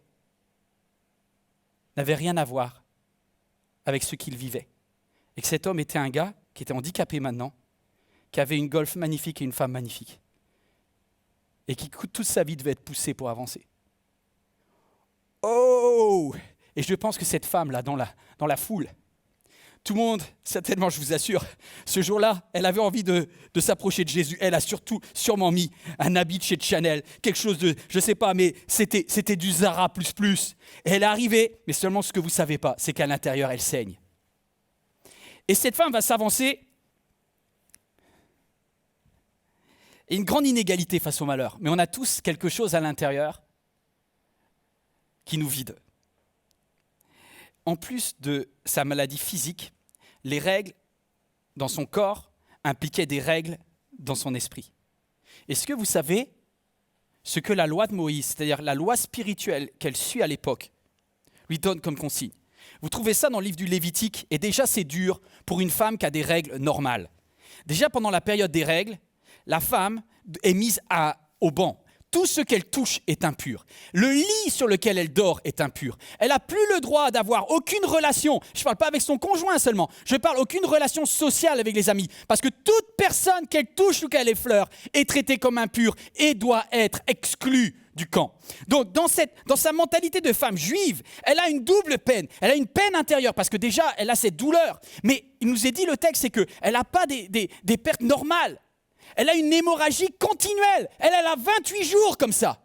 n'avait rien à voir avec ce qu'il vivait. Et que cet homme était un gars qui était handicapé maintenant, qui avait une Golf magnifique et une femme magnifique. Et qui, toute sa vie, devait être poussé pour avancer. Oh! Et je pense que cette femme-là, dans la foule, tout le monde, certainement, je vous assure, ce jour-là, elle avait envie de s'approcher de Jésus. Elle a sûrement mis un habit de chez Chanel, quelque chose de, je ne sais pas, mais c'était du Zara plus. Et elle est arrivée, mais seulement ce que vous ne savez pas, c'est qu'à l'intérieur, elle saigne. Et cette femme va s'avancer. Et une grande inégalité face au malheur. Mais on a tous quelque chose à l'intérieur qui nous vide. En plus de sa maladie physique, les règles dans son corps impliquaient des règles dans son esprit. Est-ce que vous savez ce que la loi de Moïse, c'est-à-dire la loi spirituelle qu'elle suit à l'époque, lui donne comme consigne? Vous trouvez ça dans le livre du Lévitique, et déjà c'est dur pour une femme qui a des règles normales. Déjà pendant la période des règles, la femme est mise au banc. Tout ce qu'elle touche est impur. Le lit sur lequel elle dort est impur. Elle n'a plus le droit d'avoir aucune relation. Je ne parle pas avec son conjoint seulement. Je parle aucune relation sociale avec les amis. Parce que toute personne qu'elle touche ou qu'elle effleure est traitée comme impure et doit être exclue du camp. Donc, dans sa mentalité de femme juive, elle a une double peine. Elle a une peine intérieure parce que déjà, elle a cette douleur. Mais il nous est dit, le texte, c'est qu'elle n'a pas des pertes normales. Elle a une hémorragie continuelle. Elle a 28 jours comme ça.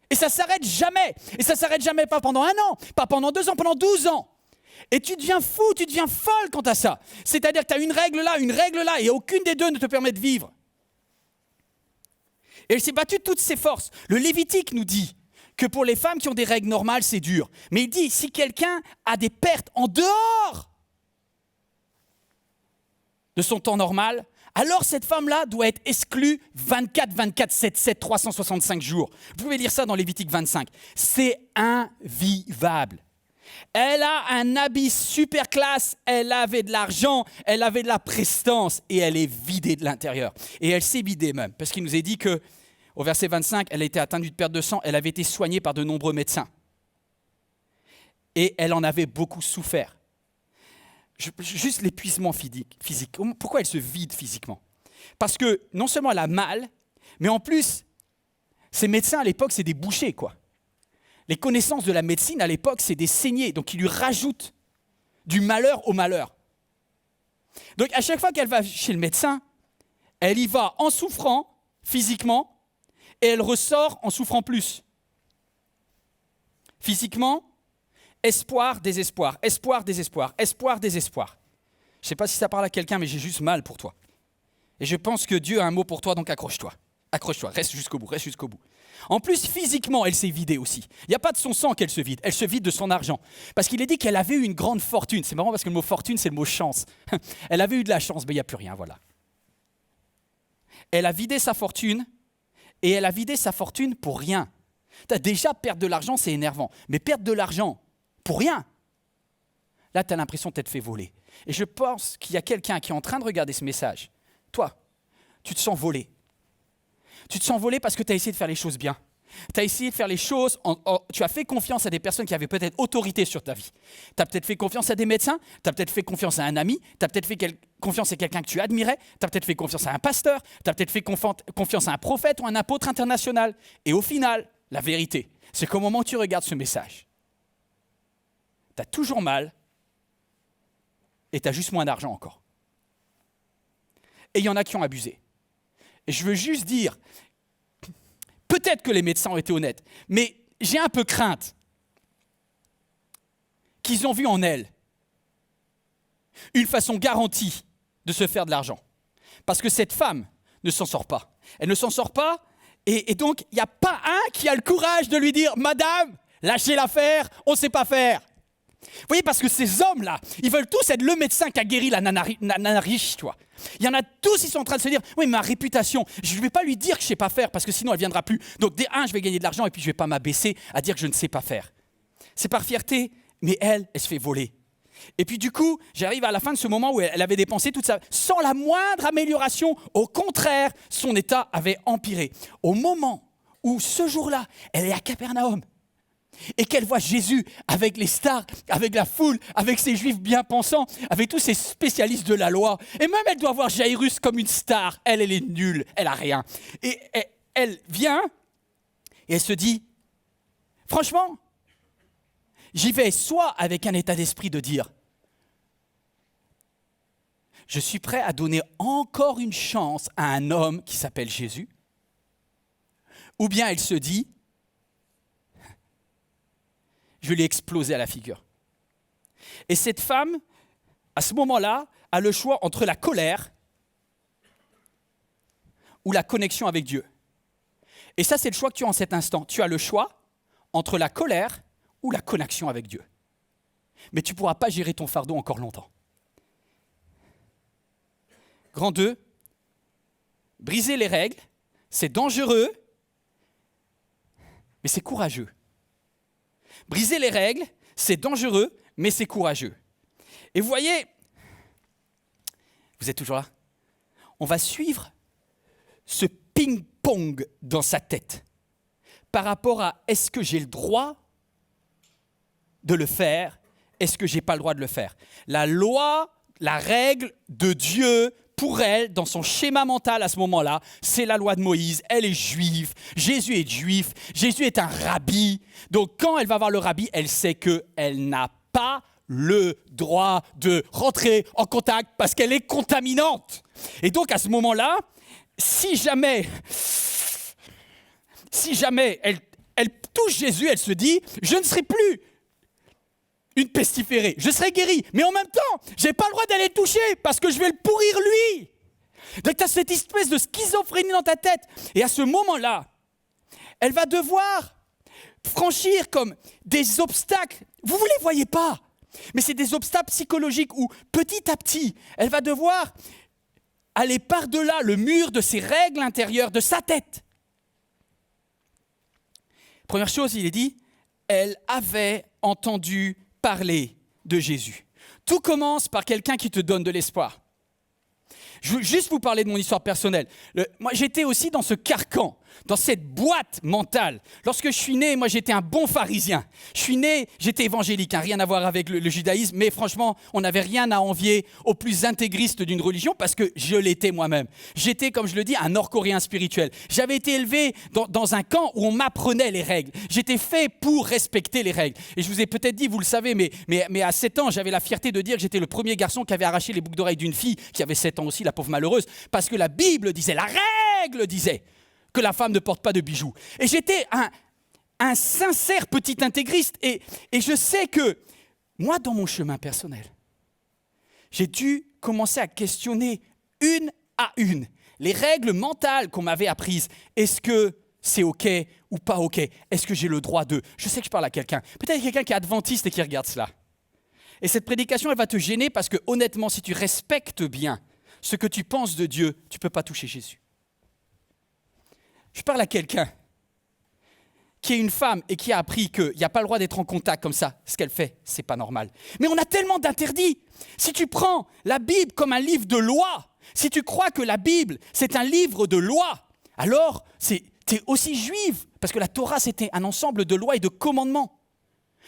Et ça ne s'arrête jamais. Et ça ne s'arrête jamais, pas pendant 1 an, pas pendant 2 ans, pendant 12 ans. Et tu deviens fou, tu deviens folle quant à ça. C'est-à-dire que tu as une règle là, et aucune des deux ne te permet de vivre. Et elle s'est battue de toutes ses forces. Le Lévitique nous dit que pour les femmes qui ont des règles normales, c'est dur. Mais il dit, si quelqu'un a des pertes en dehors de son temps normal, alors cette femme-là doit être exclue 24, 7, 365 jours. Vous pouvez lire ça dans Lévitique 25. C'est invivable. Elle a un habit super classe, elle avait de l'argent, elle avait de la prestance et elle est vidée de l'intérieur. Et elle s'est vidée même, parce qu'il nous est dit qu'au verset 25, elle a été atteinte d'une perte de sang, elle avait été soignée par de nombreux médecins. et elle en avait beaucoup souffert. Juste l'épuisement physique. Pourquoi elle se vide physiquement? Parce que non seulement elle a mal, mais en plus, ces médecins à l'époque, c'est des bouchers, quoi. Les connaissances de la médecine à l'époque, c'est des saignées, donc ils lui rajoutent du malheur au malheur. Donc à chaque fois qu'elle va chez le médecin, elle y va en souffrant physiquement et elle ressort en souffrant plus. Physiquement, espoir, désespoir, espoir, désespoir, espoir, désespoir. Je ne sais pas si ça parle à quelqu'un, mais j'ai juste mal pour toi. Et je pense que Dieu a un mot pour toi, donc accroche-toi. Accroche-toi, reste jusqu'au bout, reste jusqu'au bout. En plus, physiquement, elle s'est vidée aussi. Il n'y a pas de son sang qu'elle se vide, elle se vide de son argent. Parce qu'il est dit qu'elle avait eu une grande fortune. C'est marrant parce que le mot fortune, c'est le mot chance. Elle avait eu de la chance, mais il n'y a plus rien, voilà. Elle a vidé sa fortune, et elle a vidé sa fortune pour rien. Déjà, perdre de l'argent, c'est énervant. Mais perdre de l'argent pour rien, là, tu as l'impression de t'être fait voler. Et je pense qu'il y a quelqu'un qui est en train de regarder ce message. Toi, tu te sens volé. Tu te sens volé parce que tu as essayé de faire les choses bien. Tu as essayé de faire les choses, tu as fait confiance à des personnes qui avaient peut-être autorité sur ta vie. Tu as peut-être fait confiance à des médecins, tu as peut-être fait confiance à un ami, tu as peut-être fait confiance à quelqu'un que tu admirais, tu as peut-être fait confiance à un pasteur, tu as peut-être fait confiance à un prophète ou un apôtre international. Et au final, la vérité, c'est qu'au moment où tu regardes ce message, tu as toujours mal et tu as juste moins d'argent encore. Et il y en a qui ont abusé. Et je veux juste dire, peut-être que les médecins ont été honnêtes, mais j'ai un peu crainte qu'ils ont vu en elle une façon garantie de se faire de l'argent. Parce que cette femme ne s'en sort pas. Elle ne s'en sort pas, et donc il n'y a pas un qui a le courage de lui dire « Madame, lâchez l'affaire, on ne sait pas faire ». Vous voyez, parce que ces hommes-là, ils veulent tous être le médecin qui a guéri la nana riche, tu vois. Il y en a tous, ils sont en train de se dire, oui, ma réputation, je ne vais pas lui dire que je ne sais pas faire, parce que sinon elle ne viendra plus. Donc, je vais gagner de l'argent, et puis je ne vais pas m'abaisser à dire que je ne sais pas faire. C'est par fierté, mais elle se fait voler. Et puis du coup, j'arrive à la fin de ce moment où elle avait dépensé toute sa... sans la moindre amélioration. Au contraire, son état avait empiré. Au moment où, ce jour-là, elle est à Capernaum, et qu'elle voit Jésus avec les stars, avec la foule, avec ces juifs bien pensants, avec tous ces spécialistes de la loi. Et même elle doit voir Jairus comme une star. Elle est nulle, elle a rien. Et elle vient et elle se dit, franchement, j'y vais soit avec un état d'esprit de dire, je suis prêt à donner encore une chance à un homme qui s'appelle Jésus, ou bien elle se dit, je vais lui exploser à la figure. Et cette femme, à ce moment-là, a le choix entre la colère ou la connexion avec Dieu. Et ça, c'est le choix que tu as en cet instant. Tu as le choix entre la colère ou la connexion avec Dieu. Mais tu ne pourras pas gérer ton fardeau encore longtemps. Grand 2, briser les règles, c'est dangereux, mais c'est courageux. Briser les règles, c'est dangereux, mais c'est courageux. Et vous voyez, vous êtes toujours là? On va suivre ce ping-pong dans sa tête par rapport à est-ce que j'ai le droit de le faire, est-ce que je n'ai pas le droit de le faire. La loi, la règle de Dieu, pour elle, dans son schéma mental à ce moment-là, c'est la loi de Moïse, elle est juive, Jésus est juif, Jésus est un rabbi. Donc quand elle va voir le rabbi, elle sait qu'elle n'a pas le droit de rentrer en contact parce qu'elle est contaminante. Et donc à ce moment-là, si jamais elle touche Jésus, elle se dit, je ne serai plus une pestiférée, je serai guéri, mais en même temps, je n'ai pas le droit d'aller le toucher parce que je vais le pourrir lui. Donc tu as cette espèce de schizophrénie dans ta tête. Et à ce moment-là, elle va devoir franchir comme des obstacles. Vous ne les voyez pas, mais c'est des obstacles psychologiques où petit à petit, elle va devoir aller par-delà le mur de ses règles intérieures, de sa tête. Première chose, il est dit, elle avait entendu parler de Jésus. Tout commence par quelqu'un qui te donne de l'espoir. Je veux juste vous parler de mon histoire personnelle. Moi, j'étais aussi dans ce carcan dans cette boîte mentale. Lorsque je suis né, moi j'étais un bon pharisien. Je suis né, j'étais évangélique, rien à voir avec le judaïsme, mais franchement, on n'avait rien à envier aux plus intégristes d'une religion parce que je l'étais moi-même. J'étais, comme je le dis, un nord-coréen spirituel. J'avais été élevé dans un camp où on m'apprenait les règles. J'étais fait pour respecter les règles. Et je vous ai peut-être dit, vous le savez, mais à 7 ans, j'avais la fierté de dire que j'étais le premier garçon qui avait arraché les boucles d'oreilles d'une fille qui avait 7 ans aussi, la pauvre malheureuse, parce que la Bible disait, la règle disait que la femme ne porte pas de bijoux. Et j'étais un sincère petit intégriste. Et je sais que moi, dans mon chemin personnel, j'ai dû commencer à questionner une à une les règles mentales qu'on m'avait apprises. Est-ce que c'est OK ou pas OK? Est-ce que j'ai le droit de? Je sais que je parle à quelqu'un. Peut-être qu'il y a quelqu'un qui est adventiste et qui regarde cela. Et cette prédication, elle va te gêner parce que honnêtement, si tu respectes bien ce que tu penses de Dieu, tu ne peux pas toucher Jésus. Je parle à quelqu'un qui est une femme et qui a appris qu'il n'y a pas le droit d'être en contact comme ça. Ce qu'elle fait, ce n'est pas normal. Mais on a tellement d'interdits. Si tu prends la Bible comme un livre de loi, si tu crois que la Bible, c'est un livre de loi, alors tu es aussi juive. Parce que la Torah, c'était un ensemble de lois et de commandements.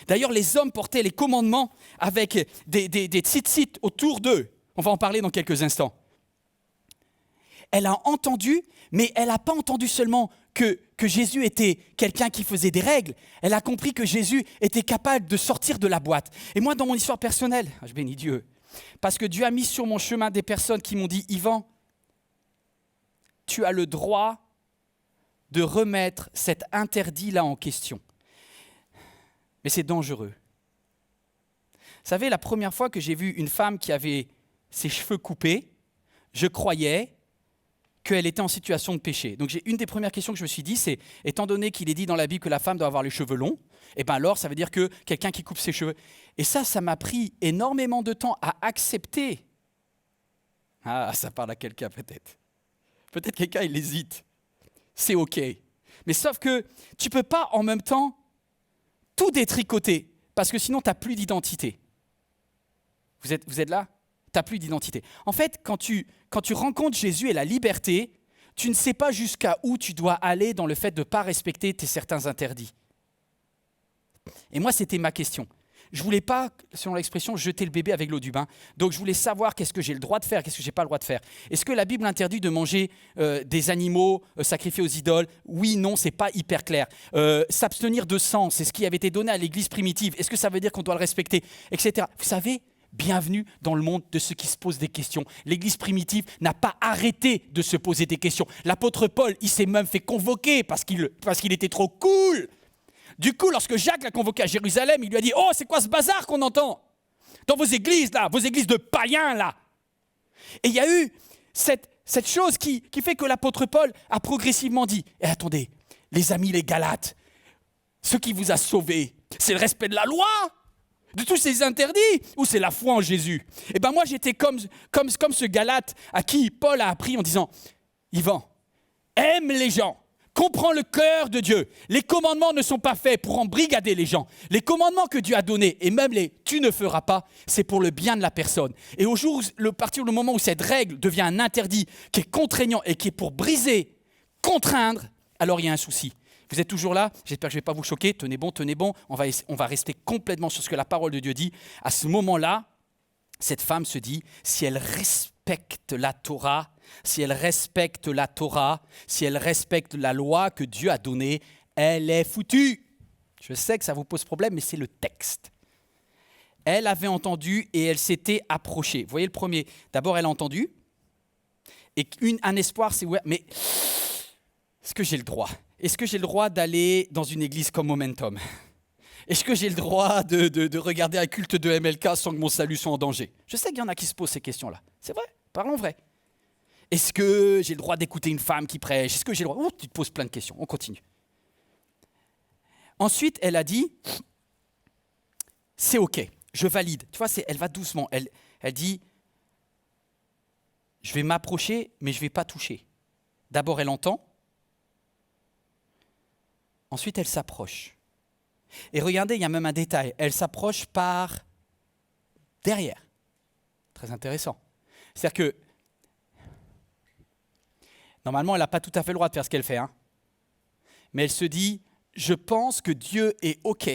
D'ailleurs, les hommes portaient les commandements avec des tzitzit autour d'eux. On va en parler dans quelques instants. Elle a entendu, mais elle n'a pas entendu seulement que Jésus était quelqu'un qui faisait des règles. Elle a compris que Jésus était capable de sortir de la boîte. Et moi, dans mon histoire personnelle, je bénis Dieu, parce que Dieu a mis sur mon chemin des personnes qui m'ont dit « Yvan, tu as le droit de remettre cet interdit-là en question. » Mais c'est dangereux. Vous savez, la première fois que j'ai vu une femme qui avait ses cheveux coupés, je croyais qu'elle était en situation de péché. Donc une des premières questions que je me suis dit, c'est, étant donné qu'il est dit dans la Bible que la femme doit avoir les cheveux longs, et bien alors ça veut dire que quelqu'un qui coupe ses cheveux. Et ça m'a pris énormément de temps à accepter. Ah, ça parle à quelqu'un peut-être. Peut-être quelqu'un, il hésite. C'est OK. Mais sauf que tu ne peux pas en même temps tout détricoter, parce que sinon tu n'as plus d'identité. Vous êtes là? Tu n'as plus d'identité. En fait, quand tu rencontres Jésus et la liberté, tu ne sais pas jusqu'à où tu dois aller dans le fait de ne pas respecter tes certains interdits. Et moi, c'était ma question. Je ne voulais pas, selon l'expression, jeter le bébé avec l'eau du bain. Donc, je voulais savoir qu'est-ce que j'ai le droit de faire, qu'est-ce que je n'ai pas le droit de faire. Est-ce que la Bible interdit de manger des animaux sacrifiés aux idoles? Oui, non, ce n'est pas hyper clair. S'abstenir de sang, c'est ce qui avait été donné à l'Église primitive. Est-ce que ça veut dire qu'on doit le respecter, etc. Vous savez, bienvenue dans le monde de ceux qui se posent des questions. L'Église primitive n'a pas arrêté de se poser des questions. L'apôtre Paul, il s'est même fait convoquer parce qu'il était trop cool. Du coup, lorsque Jacques l'a convoqué à Jérusalem, il lui a dit « Oh, c'est quoi ce bazar qu'on entend dans vos églises là, vos églises de païens là ?» Et il y a eu cette chose qui fait que l'apôtre Paul a progressivement dit « Attendez, les amis, les Galates, ce qui vous a sauvés, c'est le respect de la loi ? De tous ces interdits, ou c'est la foi en Jésus ?» Et bien moi, j'étais comme ce Galate à qui Paul a appris en disant « Yvan, aime les gens, comprends le cœur de Dieu. Les commandements ne sont pas faits pour embrigader les gens. Les commandements que Dieu a donnés, et même les « tu ne feras pas », c'est pour le bien de la personne. Et au partir du moment où cette règle devient un interdit qui est contraignant et qui est pour briser, contraindre, alors il y a un souci. Vous êtes toujours là? J'espère que je ne vais pas vous choquer. Tenez bon. On va rester complètement sur ce que la parole de Dieu dit. À ce moment-là, cette femme se dit, si elle respecte la Torah, si elle respecte la loi que Dieu a donnée, elle est foutue. Je sais que ça vous pose problème, mais c'est le texte. Elle avait entendu et elle s'était approchée. Vous voyez le premier? D'abord, elle a entendu. Et un espoir s'est ouvert. Mais est-ce que j'ai le droit? Est-ce que j'ai le droit d'aller dans une église comme Momentum? Est-ce que j'ai le droit de regarder un culte de MLK sans que mon salut soit en danger? Je sais qu'il y en a qui se posent ces questions-là. C'est vrai, parlons vrai. Est-ce que j'ai le droit d'écouter une femme qui prêche? Est-ce que j'ai le droit? Tu te poses plein de questions, on continue. Ensuite, elle a dit, c'est OK, je valide. Tu vois, elle va doucement. Elle dit, je vais m'approcher, mais je ne vais pas toucher. D'abord, elle entend. Ensuite, elle s'approche. Et regardez, il y a même un détail. Elle s'approche par derrière. Très intéressant. C'est-à-dire que, normalement, elle n'a pas tout à fait le droit de faire ce qu'elle fait. mais elle se dit, je pense que Dieu est OK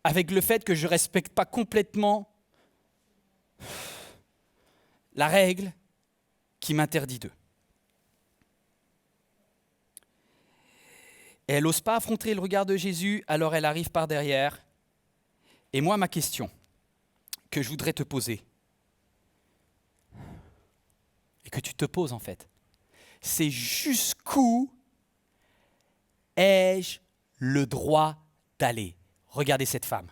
avec le fait que je ne respecte pas complètement la règle qui m'interdit d'eux. Et elle n'ose pas affronter le regard de Jésus, alors elle arrive par derrière. Et moi, ma question que je voudrais te poser, et que tu te poses en fait, c'est jusqu'où ai-je le droit d'aller? Regardez cette femme.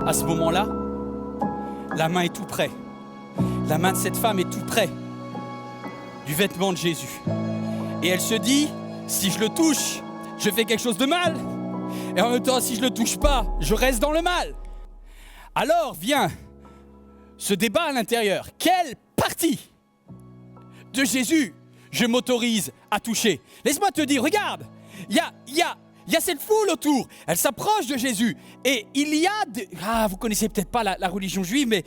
À ce moment-là, la main est tout près. La main de cette femme est tout près du vêtement de Jésus. Et elle se dit, si je le touche, je fais quelque chose de mal. Et en même temps, si je ne le touche pas, je reste dans le mal. Alors vient ce débat à l'intérieur. Quelle partie de Jésus je m'autorise à toucher? Laisse-moi te dire, regarde, il y a cette foule autour, elle s'approche de Jésus. Et il y a... vous connaissez peut-être pas la religion juive, mais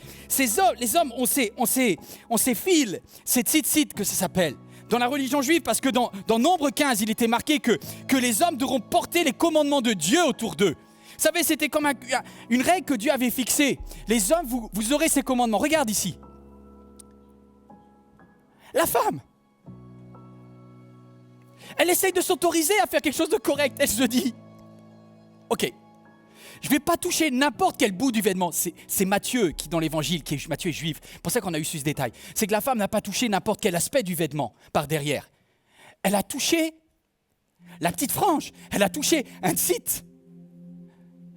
les hommes ont ces fils, c'est tzitzit que ça s'appelle. Dans la religion juive, parce que dans Nombre 15, il était marqué que les hommes devront porter les commandements de Dieu autour d'eux. Vous savez, c'était comme une règle que Dieu avait fixée. Les hommes, vous aurez ces commandements. Regarde ici. La femme, elle essaye de s'autoriser à faire quelque chose de correct. Elle se dit, ok, je ne vais pas toucher n'importe quel bout du vêtement. C'est Matthieu qui, dans l'évangile, Matthieu est juif. C'est pour ça qu'on a eu ce détail. C'est que la femme n'a pas touché n'importe quel aspect du vêtement par derrière. Elle a touché la petite frange. Elle a touché un tzit.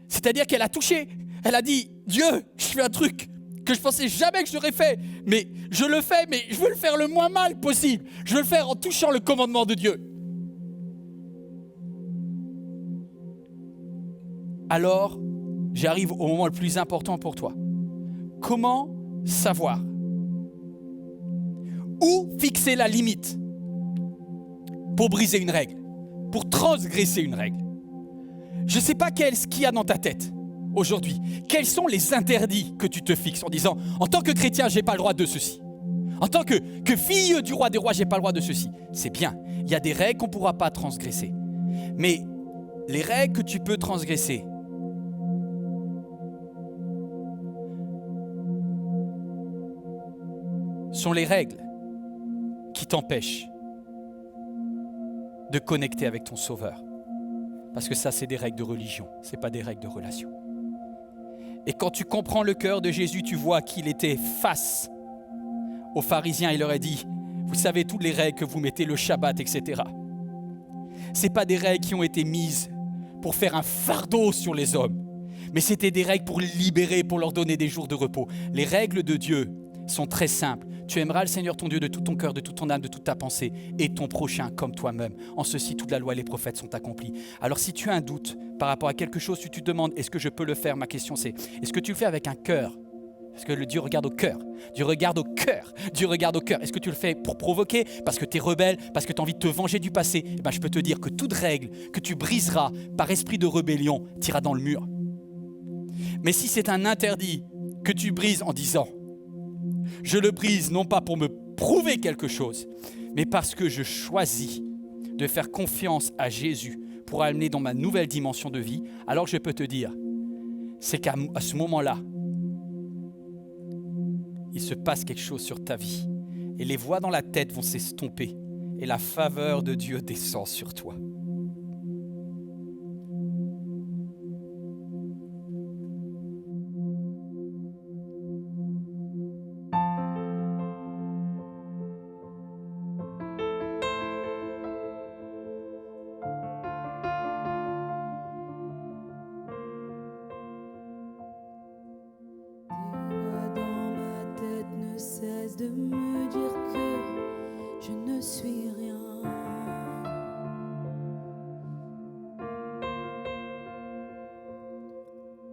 C'est-à-dire qu'elle a touché, elle a dit, Dieu, je fais un truc que je pensais jamais que je l'aurais fait. Mais je le fais, mais je veux le faire le moins mal possible. Je veux le faire en touchant le commandement de Dieu. Alors, j'arrive au moment le plus important pour toi. Comment savoir où fixer la limite pour briser une règle, pour transgresser une règle? Je ne sais pas ce qu'il y a dans ta tête aujourd'hui. Quels sont les interdits que tu te fixes en disant, en tant que chrétien, je n'ai pas le droit de ceci. En tant que fille du roi des rois, je n'ai pas le droit de ceci. C'est bien, il y a des règles qu'on ne pourra pas transgresser. Mais les règles que tu peux transgresser, sont les règles qui t'empêchent de connecter avec ton Sauveur. Parce que ça, c'est des règles de religion, ce n'est pas des règles de relation. Et quand tu comprends le cœur de Jésus, tu vois qu'il était face aux pharisiens. Il leur a dit, vous savez toutes les règles que vous mettez, le Shabbat, etc. Ce n'est pas des règles qui ont été mises pour faire un fardeau sur les hommes, mais c'était des règles pour les libérer, pour leur donner des jours de repos. Les règles de Dieu sont très simples. Tu aimeras le Seigneur ton Dieu de tout ton cœur, de toute ton âme, de toute ta pensée, et ton prochain comme toi-même. En ceci, toute la loi et les prophètes sont accomplis. Alors si tu as un doute par rapport à quelque chose, si tu te demandes, est-ce que je peux le faire? Ma question c'est, est-ce que tu le fais avec un cœur? Parce que le Dieu regarde au cœur. Dieu regarde au cœur. Dieu regarde au cœur. Est-ce que tu le fais pour provoquer? Parce que tu es rebelle? Parce que tu as envie de te venger du passé? Eh ben, je peux te dire que toute règle que tu briseras par esprit de rébellion t'ira dans le mur. Mais si c'est un interdit que tu brises en disant « Je le brise non pas pour me prouver quelque chose, mais parce que je choisis de faire confiance à Jésus pour amener dans ma nouvelle dimension de vie », alors je peux te dire, c'est qu'à ce moment-là, il se passe quelque chose sur ta vie. Et les voix dans la tête vont s'estomper. Et la faveur de Dieu descend sur toi. De me dire que je ne suis rien.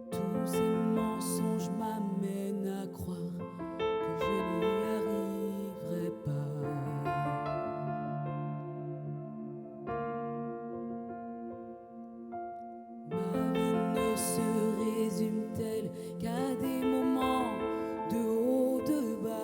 Tous ces mensonges m'amènent à croire que je n'y arriverai pas. Ma vie ne se résume-t-elle qu'à des moments de haut, de bas?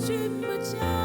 Je me sens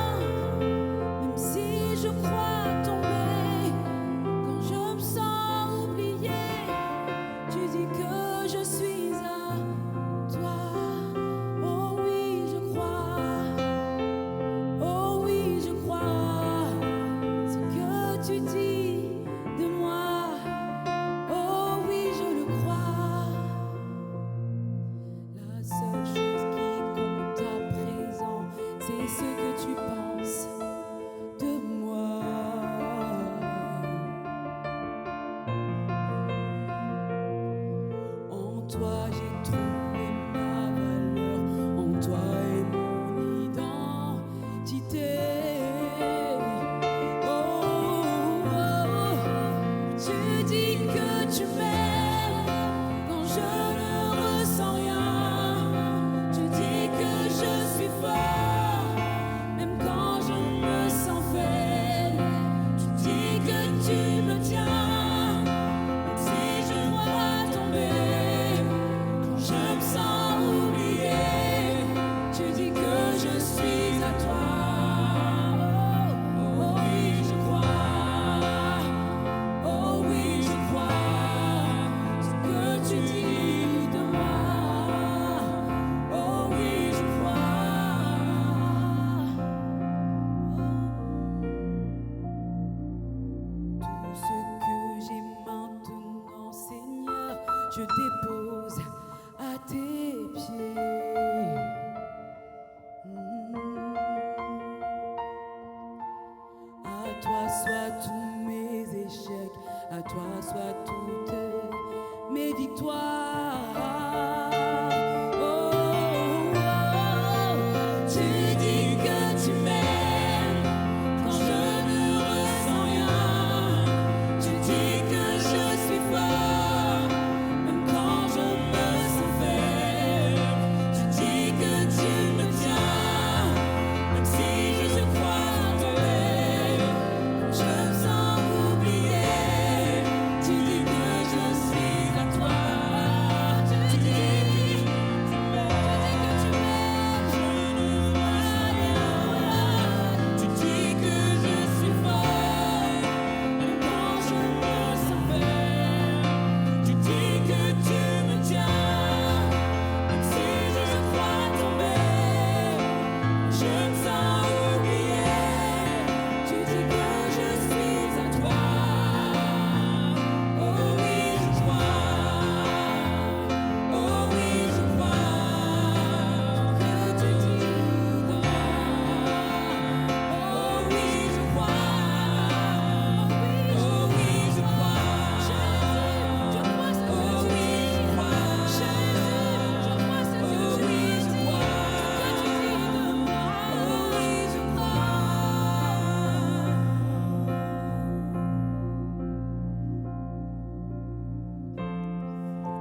oublié.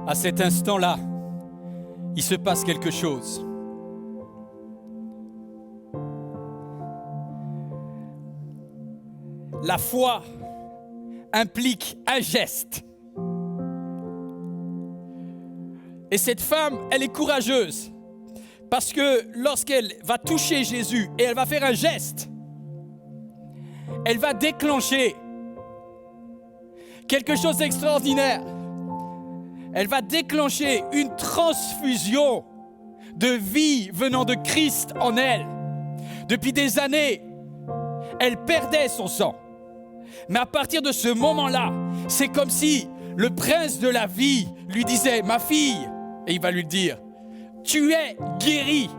À cet instant-là, il se passe quelque chose. La foi implique un geste. Et cette femme, elle est courageuse. Parce que lorsqu'elle va toucher Jésus et elle va faire un geste, elle va déclencher quelque chose d'extraordinaire. Elle va déclencher une transfusion de vie venant de Christ en elle. Depuis des années, elle perdait son sang. Mais à partir de ce moment-là, c'est comme si le prince de la vie lui disait « Ma fille », et il va lui dire « Tu es guérie ».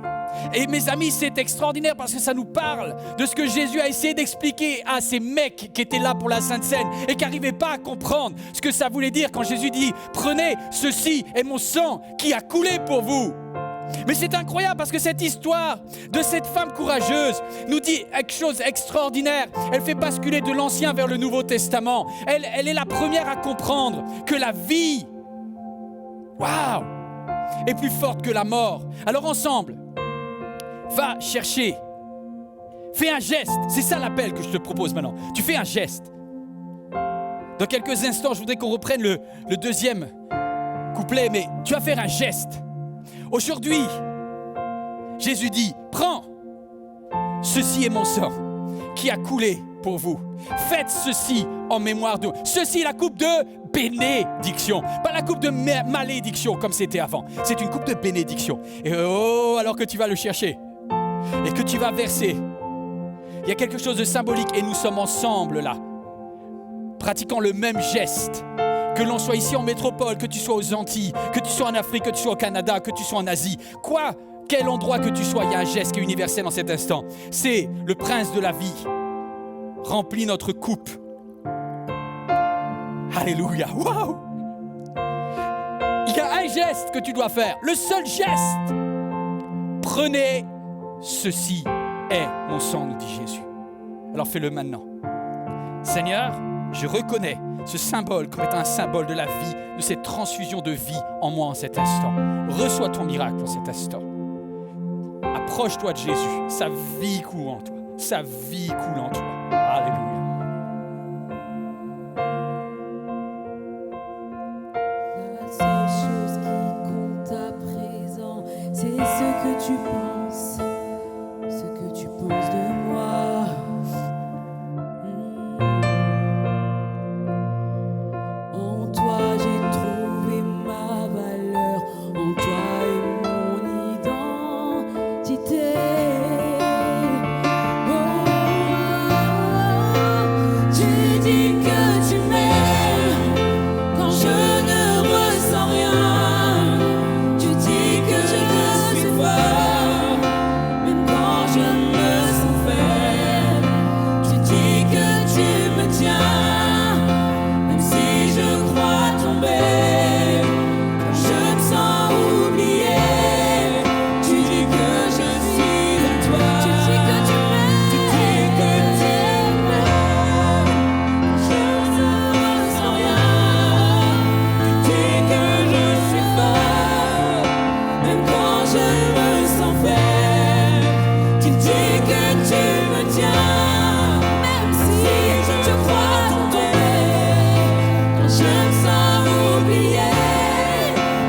Et mes amis, c'est extraordinaire parce que ça nous parle de ce que Jésus a essayé d'expliquer à ces mecs qui étaient là pour la Sainte Seine et qui n'arrivaient pas à comprendre ce que ça voulait dire quand Jésus dit « Prenez, ceci est mon sang qui a coulé pour vous ». Mais c'est incroyable parce que cette histoire de cette femme courageuse nous dit quelque chose d'extraordinaire. Elle fait basculer de l'Ancien vers le Nouveau Testament. Elle est la première à comprendre que la vie, waouh, est plus forte que la mort. Alors ensemble, va chercher, fais un geste. C'est ça l'appel que je te propose maintenant. Tu fais un geste. Dans quelques instants, je voudrais qu'on reprenne le deuxième couplet, mais tu vas faire un geste. Aujourd'hui, Jésus dit, prends, ceci est mon sang qui a coulé pour vous. Faites ceci en mémoire de... Ceci est la coupe de bénédiction. Pas la coupe de malédiction comme c'était avant. C'est une coupe de bénédiction. Et oh, alors que tu vas le chercher et que tu vas verser, il y a quelque chose de symbolique et nous sommes ensemble là, pratiquant le même geste. Que l'on soit ici en métropole, que tu sois aux Antilles, que tu sois en Afrique, que tu sois au Canada, que tu sois en Asie. Quel endroit que tu sois, il y a un geste qui est universel dans cet instant. C'est le prince de la vie. Remplis notre coupe. Alléluia. Waouh! Il y a un geste que tu dois faire. Le seul geste. Prenez, ceci est mon sang, nous dit Jésus. Alors fais-le maintenant. Seigneur, je reconnais ce symbole comme étant un symbole de la vie, de cette transfusion de vie en moi en cet instant. Reçois ton miracle en cet instant. Approche-toi de Jésus. Sa vie coule en toi. Sa vie coule en toi. Alléluia. La seule chose qui compte à présent, c'est ce que tu penses, ce que tu penses de moi. En toi j'ai trouvé ma valeur, en toi est mon identité. Tu dis que tu m'aimes quand je ne ressens rien. Tu dis que je suis fort, même quand je me sens faible. Tu dis que tu me tiens, même si je crois tomber. Quand je me sens oublié, tu dis que je suis à toi. Tu dis que tu m'aimes, tu dis que tu m'aimes. Je ne ressens rien. Tu dis que je suis fort, même quand je me sens faible. Tu dis que tu me tiens, même si je te crois tomber. Quand je me sens oublié,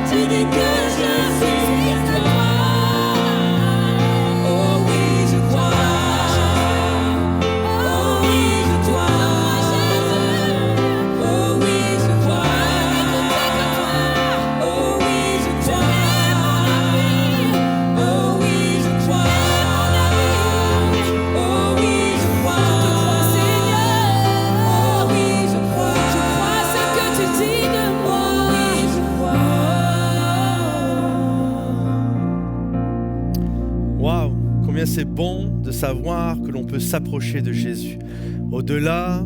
tu dis que je suis à toi. Oh oui, je crois. Oh oui, je crois. Oh oui, je crois. Oh oui, je crois. Oh oui, je crois. Oh oui, je crois, Seigneur. Oh oui, je crois ce que tu dis de moi. Oui, je crois. Waouh, combien c'est bon de savoir que l'on peut s'approcher de Jésus. Au-delà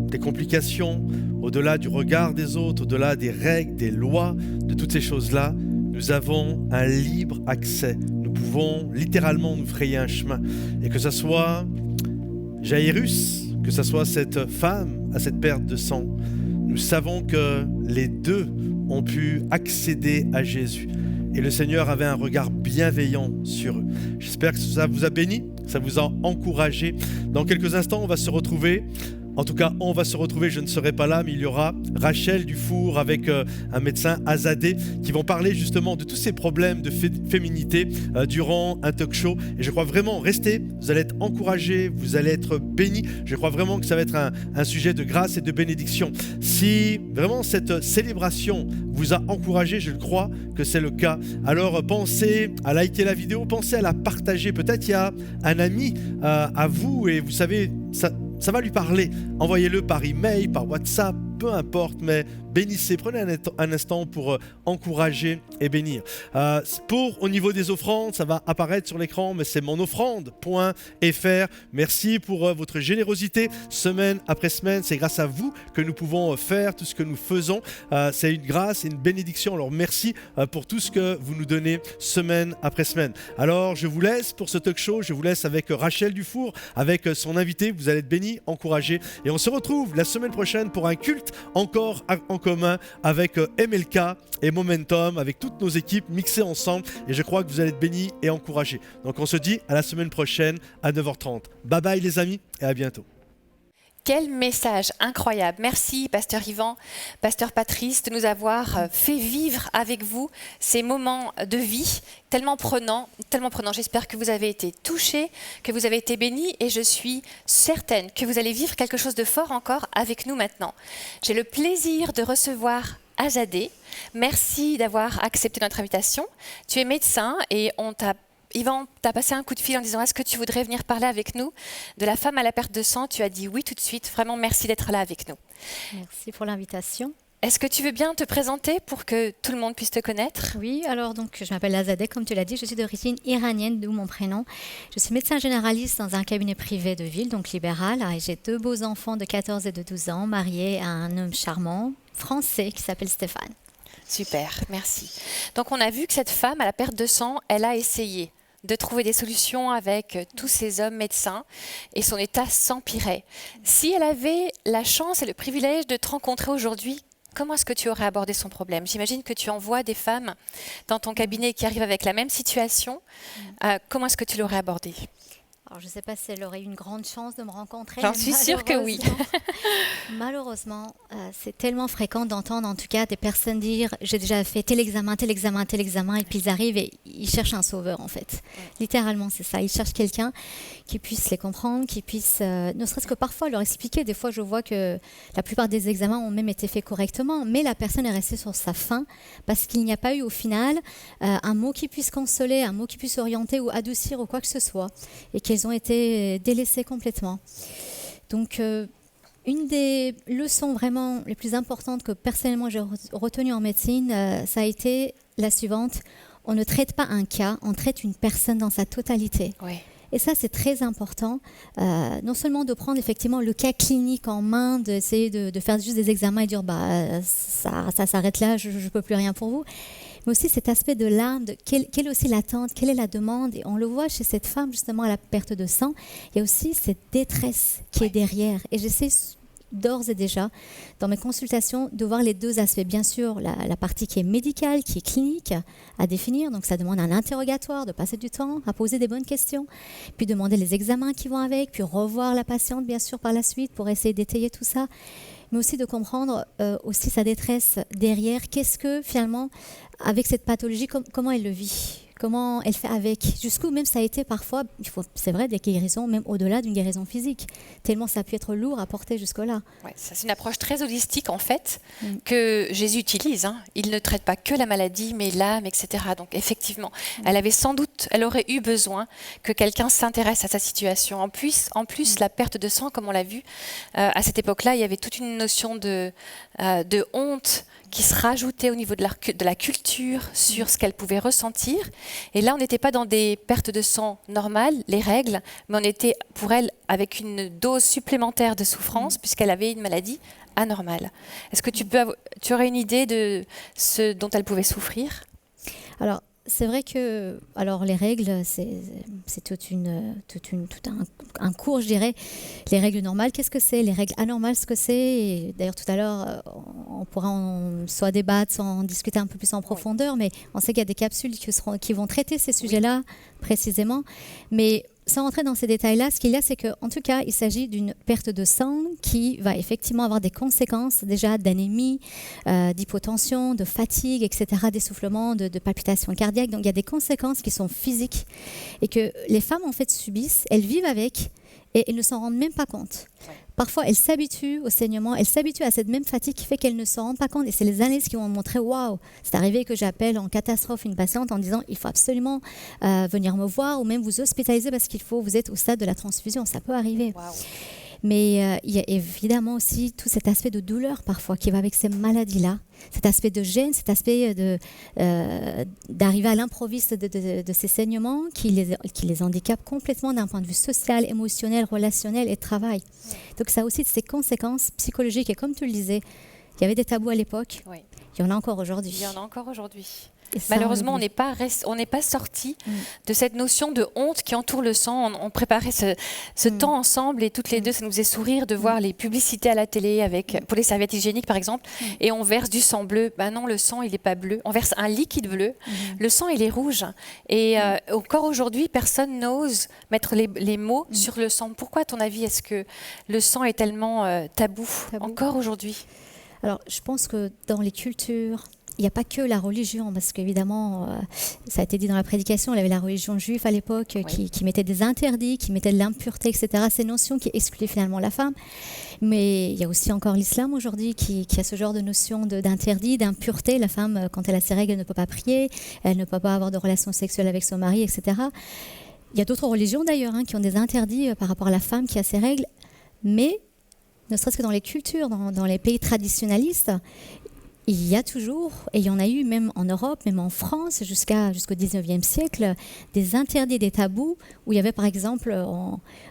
des complications, au-delà du regard des autres, au-delà des règles, des lois, de toutes ces choses-là, nous avons un libre accès. Nous pouvons littéralement nous frayer un chemin. Et que ce soit Jairus, que ce soit cette femme à cette perte de sang, nous savons que les deux ont pu accéder à Jésus. Et le Seigneur avait un regard bienveillant sur eux. J'espère que ça vous a béni, ça vous a encouragé. Dans quelques instants, on va se retrouver. En tout cas, on va se retrouver, je ne serai pas là, mais il y aura Rachel Dufour avec un médecin Azadé qui vont parler justement de tous ces problèmes de féminité durant un talk show. Et je crois vraiment, restez, vous allez être encouragés, vous allez être bénis. Je crois vraiment que ça va être un sujet de grâce et de bénédiction. Si vraiment cette célébration vous a encouragé, je le crois que c'est le cas, alors pensez à liker la vidéo, pensez à la partager. Peut-être il y a un ami à vous et vous savez, ça va lui parler. Envoyez-le par email, par WhatsApp, peu importe, mais bénissez. Prenez un instant pour encourager et bénir. Au niveau des offrandes, ça va apparaître sur l'écran, mais c'est monoffrande.fr. Merci pour votre générosité, semaine après semaine. C'est grâce à vous que nous pouvons faire tout ce que nous faisons. C'est une grâce et une bénédiction. Alors merci pour tout ce que vous nous donnez semaine après semaine. Alors je vous laisse pour ce talk show. Je vous laisse avec Rachel Dufour, avec son invité. Vous allez être bénis, encouragés. Et on se retrouve la semaine prochaine pour un culte encore en commun avec MLK et Momentum, avec toutes nos équipes mixées ensemble. Et je crois que vous allez être bénis et encouragés. Donc on se dit à la semaine prochaine à 9h30. Bye bye les amis et à bientôt. Quel message incroyable. Merci, Pasteur Yvan, Pasteur Patrice, de nous avoir fait vivre avec vous ces moments de vie tellement prenants, tellement prenants. J'espère que vous avez été touchés, que vous avez été bénis et je suis certaine que vous allez vivre quelque chose de fort encore avec nous maintenant. J'ai le plaisir de recevoir Azadé. Merci d'avoir accepté notre invitation. Tu es médecin et Yvan t'a passé un coup de fil en disant « Est-ce que tu voudrais venir parler avec nous de la femme à la perte de sang ?» Tu as dit oui tout de suite. Vraiment, merci d'être là avec nous. Merci pour l'invitation. Est-ce que tu veux bien te présenter pour que tout le monde puisse te connaître ? Oui, alors donc je m'appelle Azadeh, comme tu l'as dit, je suis d'origine iranienne, d'où mon prénom. Je suis médecin généraliste dans un cabinet privé de ville, donc libéral. Et j'ai 2 beaux enfants de 14 et de 12 ans, mariés à un homme charmant, français, qui s'appelle Stéphane. Super, merci. Donc on a vu que cette femme à la perte de sang, elle a essayé de trouver des solutions avec tous ces hommes médecins et son état s'empirait. Si elle avait la chance et le privilège de te rencontrer aujourd'hui, comment est-ce que tu aurais abordé son problème ? J'imagine que tu envoies des femmes dans ton cabinet qui arrivent avec la même situation. Comment est-ce que tu l'aurais abordé ? Alors, je ne sais pas si elle aurait eu une grande chance de me rencontrer. J'en suis sûre que oui. Malheureusement, c'est tellement fréquent d'entendre en tout cas des personnes dire « j'ai déjà fait tel examen, tel examen, tel examen » et puis ils arrivent et ils cherchent un sauveur en fait. Littéralement, c'est ça. Ils cherchent quelqu'un qui puisse les comprendre, qui puisse, ne serait-ce que parfois leur expliquer. Des fois, je vois que la plupart des examens ont même été faits correctement, mais la personne est restée sur sa faim parce qu'il n'y a pas eu au final un mot qui puisse consoler, un mot qui puisse orienter ou adoucir ou quoi que ce soit et qu'ils ont été délaissés complètement. Donc, une des leçons vraiment les plus importantes que personnellement j'ai retenues en médecine, ça a été la suivante. On ne traite pas un cas, on traite une personne dans sa totalité. Oui. Et ça, c'est très important, non seulement de prendre effectivement le cas clinique en main, d'essayer de faire juste des examens et dire ça s'arrête là, je ne peux plus rien pour vous, mais aussi cet aspect de l'âme, quelle est aussi l'attente, quelle est la demande. Et on le voit chez cette femme justement à la perte de sang, il y a aussi cette détresse qui est derrière. Et j'essaie d'ores et déjà, dans mes consultations, de voir les 2 aspects. Bien sûr, la partie qui est médicale, qui est clinique, à définir. Donc, ça demande un interrogatoire, de passer du temps, à poser des bonnes questions, puis demander les examens qui vont avec, puis revoir la patiente, bien sûr, par la suite, pour essayer d'étayer tout ça. Mais aussi de comprendre aussi sa détresse derrière. Qu'est-ce que, finalement, avec cette pathologie, comment elle le vit ? Comment elle fait avec ? Jusqu'où même ça a été parfois, c'est vrai, des guérisons, même au-delà d'une guérison physique. Tellement ça a pu être lourd à porter jusque-là. Ouais, ça, c'est une approche très holistique, en fait, que Jésus utilise. Il ne traite pas que la maladie, mais l'âme, etc. Donc, effectivement, elle aurait eu besoin que quelqu'un s'intéresse à sa situation. En plus, la perte de sang, comme on l'a vu, à cette époque-là, il y avait toute une notion de honte qui se rajoutait au niveau de la culture sur ce qu'elle pouvait ressentir. Et là, on n'était pas dans des pertes de sang normales, les règles, mais on était pour elle avec une dose supplémentaire de souffrance puisqu'elle avait une maladie anormale. Est-ce que tu aurais une idée de ce dont elle pouvait souffrir ? Alors, c'est vrai que, alors les règles, c'est tout un cours, je dirais. Les règles normales, qu'est-ce que c'est? Les règles anormales, ce que c'est? Et d'ailleurs, tout à l'heure, on pourra soit débattre, soit en discuter un peu plus en profondeur, mais on sait qu'il y a des capsules qui vont traiter ces sujets-là précisément. Mais sans rentrer dans ces détails-là, ce qu'il y a, c'est qu'en tout cas, il s'agit d'une perte de sang qui va effectivement avoir des conséquences déjà d'anémie, d'hypotension, de fatigue, etc., d'essoufflement, de palpitations cardiaques. Donc il y a des conséquences qui sont physiques et que les femmes en fait subissent, elles vivent avec et elles ne s'en rendent même pas compte. Parfois, elles s'habituent au saignement, elles s'habituent à cette même fatigue qui fait qu'elles ne s'en rendent pas compte. Et c'est les analyses qui vont montrer, waouh, c'est arrivé que j'appelle en catastrophe une patiente en disant, il faut absolument venir me voir ou même vous hospitaliser parce vous êtes au stade de la transfusion. Ça peut arriver. Wow. Mais il y a évidemment aussi tout cet aspect de douleur parfois qui va avec ces maladies-là, cet aspect de gêne, cet aspect d'arriver à l'improviste de ces saignements qui les handicapent complètement d'un point de vue social, émotionnel, relationnel et travail. Donc ça a aussi ces conséquences psychologiques. Et comme tu le disais, il y avait des tabous à l'époque, oui. Il y en a encore aujourd'hui. Il y en a encore aujourd'hui. Malheureusement, on n'est pas sorti de cette notion de honte qui entoure le sang. On préparait ce temps ensemble et toutes les deux, ça nous faisait sourire de voir les publicités à la télé pour les serviettes hygiéniques, par exemple, et on verse du sang bleu. Ben non, le sang, il n'est pas bleu. On verse un liquide bleu. Le sang, il est rouge. Et encore aujourd'hui, personne n'ose mettre les mots sur le sang. Pourquoi, à ton avis, est-ce que le sang est tellement tabou encore aujourd'hui? Alors, je pense que dans les cultures, il n'y a pas que la religion, parce qu'évidemment, ça a été dit dans la prédication, il y avait la religion juive à l'époque qui mettait des interdits, qui mettait de l'impureté, etc. Ces notions qui excluaient finalement la femme. Mais il y a aussi encore l'islam aujourd'hui qui a ce genre de notion d'interdit, d'impureté. La femme, quand elle a ses règles, elle ne peut pas prier, elle ne peut pas avoir de relations sexuelles avec son mari, etc. Il y a d'autres religions d'ailleurs qui ont des interdits par rapport à la femme qui a ses règles. Mais, ne serait-ce que dans les cultures, dans les pays traditionnalistes, il y a toujours, et il y en a eu même en Europe, même en France, jusqu'au 19e siècle, des interdits, des tabous, où il y avait par exemple,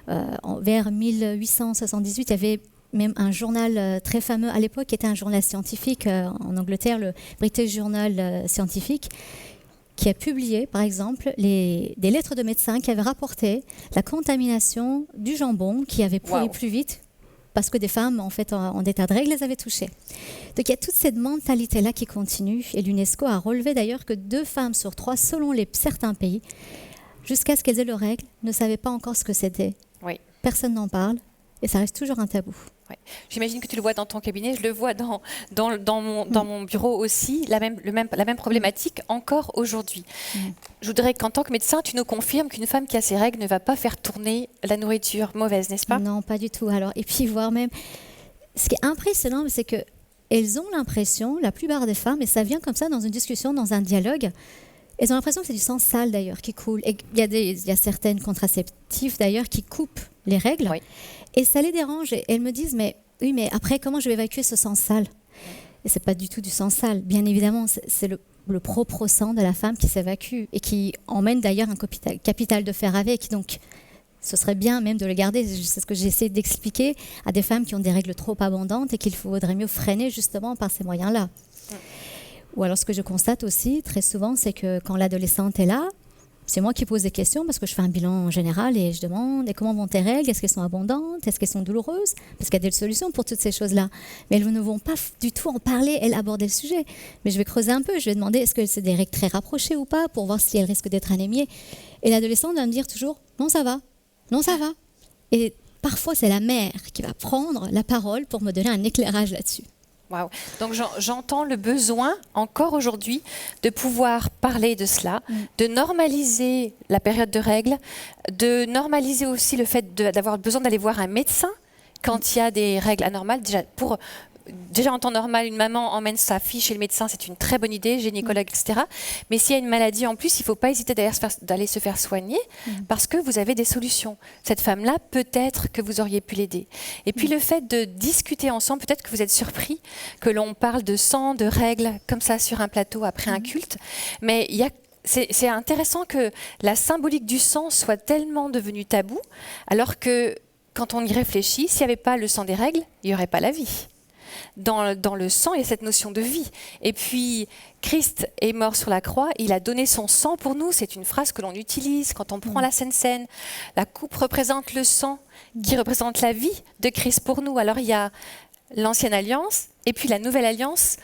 vers 1878, il y avait même un journal très fameux à l'époque, qui était un journal scientifique en Angleterre, le British Journal Scientifique, qui a publié, par exemple, des lettres de médecins qui avaient rapporté la contamination du jambon qui avait pourri plus vite, parce que des femmes, en fait, en état de règles, les avaient touchées. Donc il y a toute cette mentalité-là qui continue. Et l'UNESCO a relevé d'ailleurs que 2 femmes sur 3, selon certains pays, jusqu'à ce qu'elles aient leurs règles, ne savaient pas encore ce que c'était. Oui. Personne n'en parle et ça reste toujours un tabou. Ouais. J'imagine que tu le vois dans ton cabinet, je le vois dans mon bureau aussi, la même problématique encore aujourd'hui. Je voudrais qu'en tant que médecin, tu nous confirmes qu'une femme qui a ses règles ne va pas faire tourner la nourriture mauvaise, n'est-ce pas? Non, pas du tout. Alors, et puis voire même, ce qui est impressionnant, c'est qu'elles ont l'impression, la plupart des femmes, et ça vient comme ça dans une discussion, dans un dialogue, elles ont l'impression que c'est du sang sale d'ailleurs qui coule. Et il y a certaines contraceptifs d'ailleurs qui coupent les règles. Oui. Et ça les dérange. Et elles me disent, mais après, comment je vais évacuer ce sang sale? Et c'est pas du tout du sang sale. Bien évidemment, c'est le propre sang de la femme qui s'évacue et qui emmène d'ailleurs un capital de fer avec. Donc, ce serait bien même de le garder. C'est ce que j'essaie d'expliquer à des femmes qui ont des règles trop abondantes et qu'il faudrait mieux freiner justement par ces moyens-là. Ou alors, ce que je constate aussi très souvent, c'est que quand l'adolescente est là, c'est moi qui pose des questions parce que je fais un bilan général et je demande et comment vont tes règles? Est-ce qu'elles sont abondantes? Est-ce qu'elles sont douloureuses? Parce qu'il y a des solutions pour toutes ces choses-là. Mais elles ne vont pas du tout en parler, elles aborder le sujet. Mais je vais creuser un peu, je vais demander est-ce que c'est des règles très rapprochées ou pas pour voir si elles risquent d'être anémiées. Et l'adolescente va me dire toujours non, ça va. Non, ça va. Et parfois, c'est la mère qui va prendre la parole pour me donner un éclairage là-dessus. Wow. Donc j'entends le besoin, encore aujourd'hui, de pouvoir parler de cela, de normaliser la période de règles, de normaliser aussi le fait d'avoir besoin d'aller voir un médecin quand il y a des règles anormales. Déjà en temps normal, une maman emmène sa fille chez le médecin, c'est une très bonne idée, gynécologue, etc. Mais s'il y a une maladie en plus, il ne faut pas hésiter d'aller se faire soigner parce que vous avez des solutions. Cette femme-là, peut-être que vous auriez pu l'aider. Et puis le fait de discuter ensemble, peut-être que vous êtes surpris que l'on parle de sang, de règles, comme ça sur un plateau après un culte. Mais c'est intéressant que la symbolique du sang soit tellement devenue tabou, alors que quand on y réfléchit, s'il n'y avait pas le sang des règles, il n'y aurait pas la vie. dans le sang, il y a cette notion de vie. Et puis, Christ est mort sur la croix, il a donné son sang pour nous. C'est une phrase que l'on utilise quand on prend la Sainte Seine. La coupe représente le sang qui représente la vie de Christ pour nous. Alors, il y a l'ancienne alliance et puis la nouvelle alliance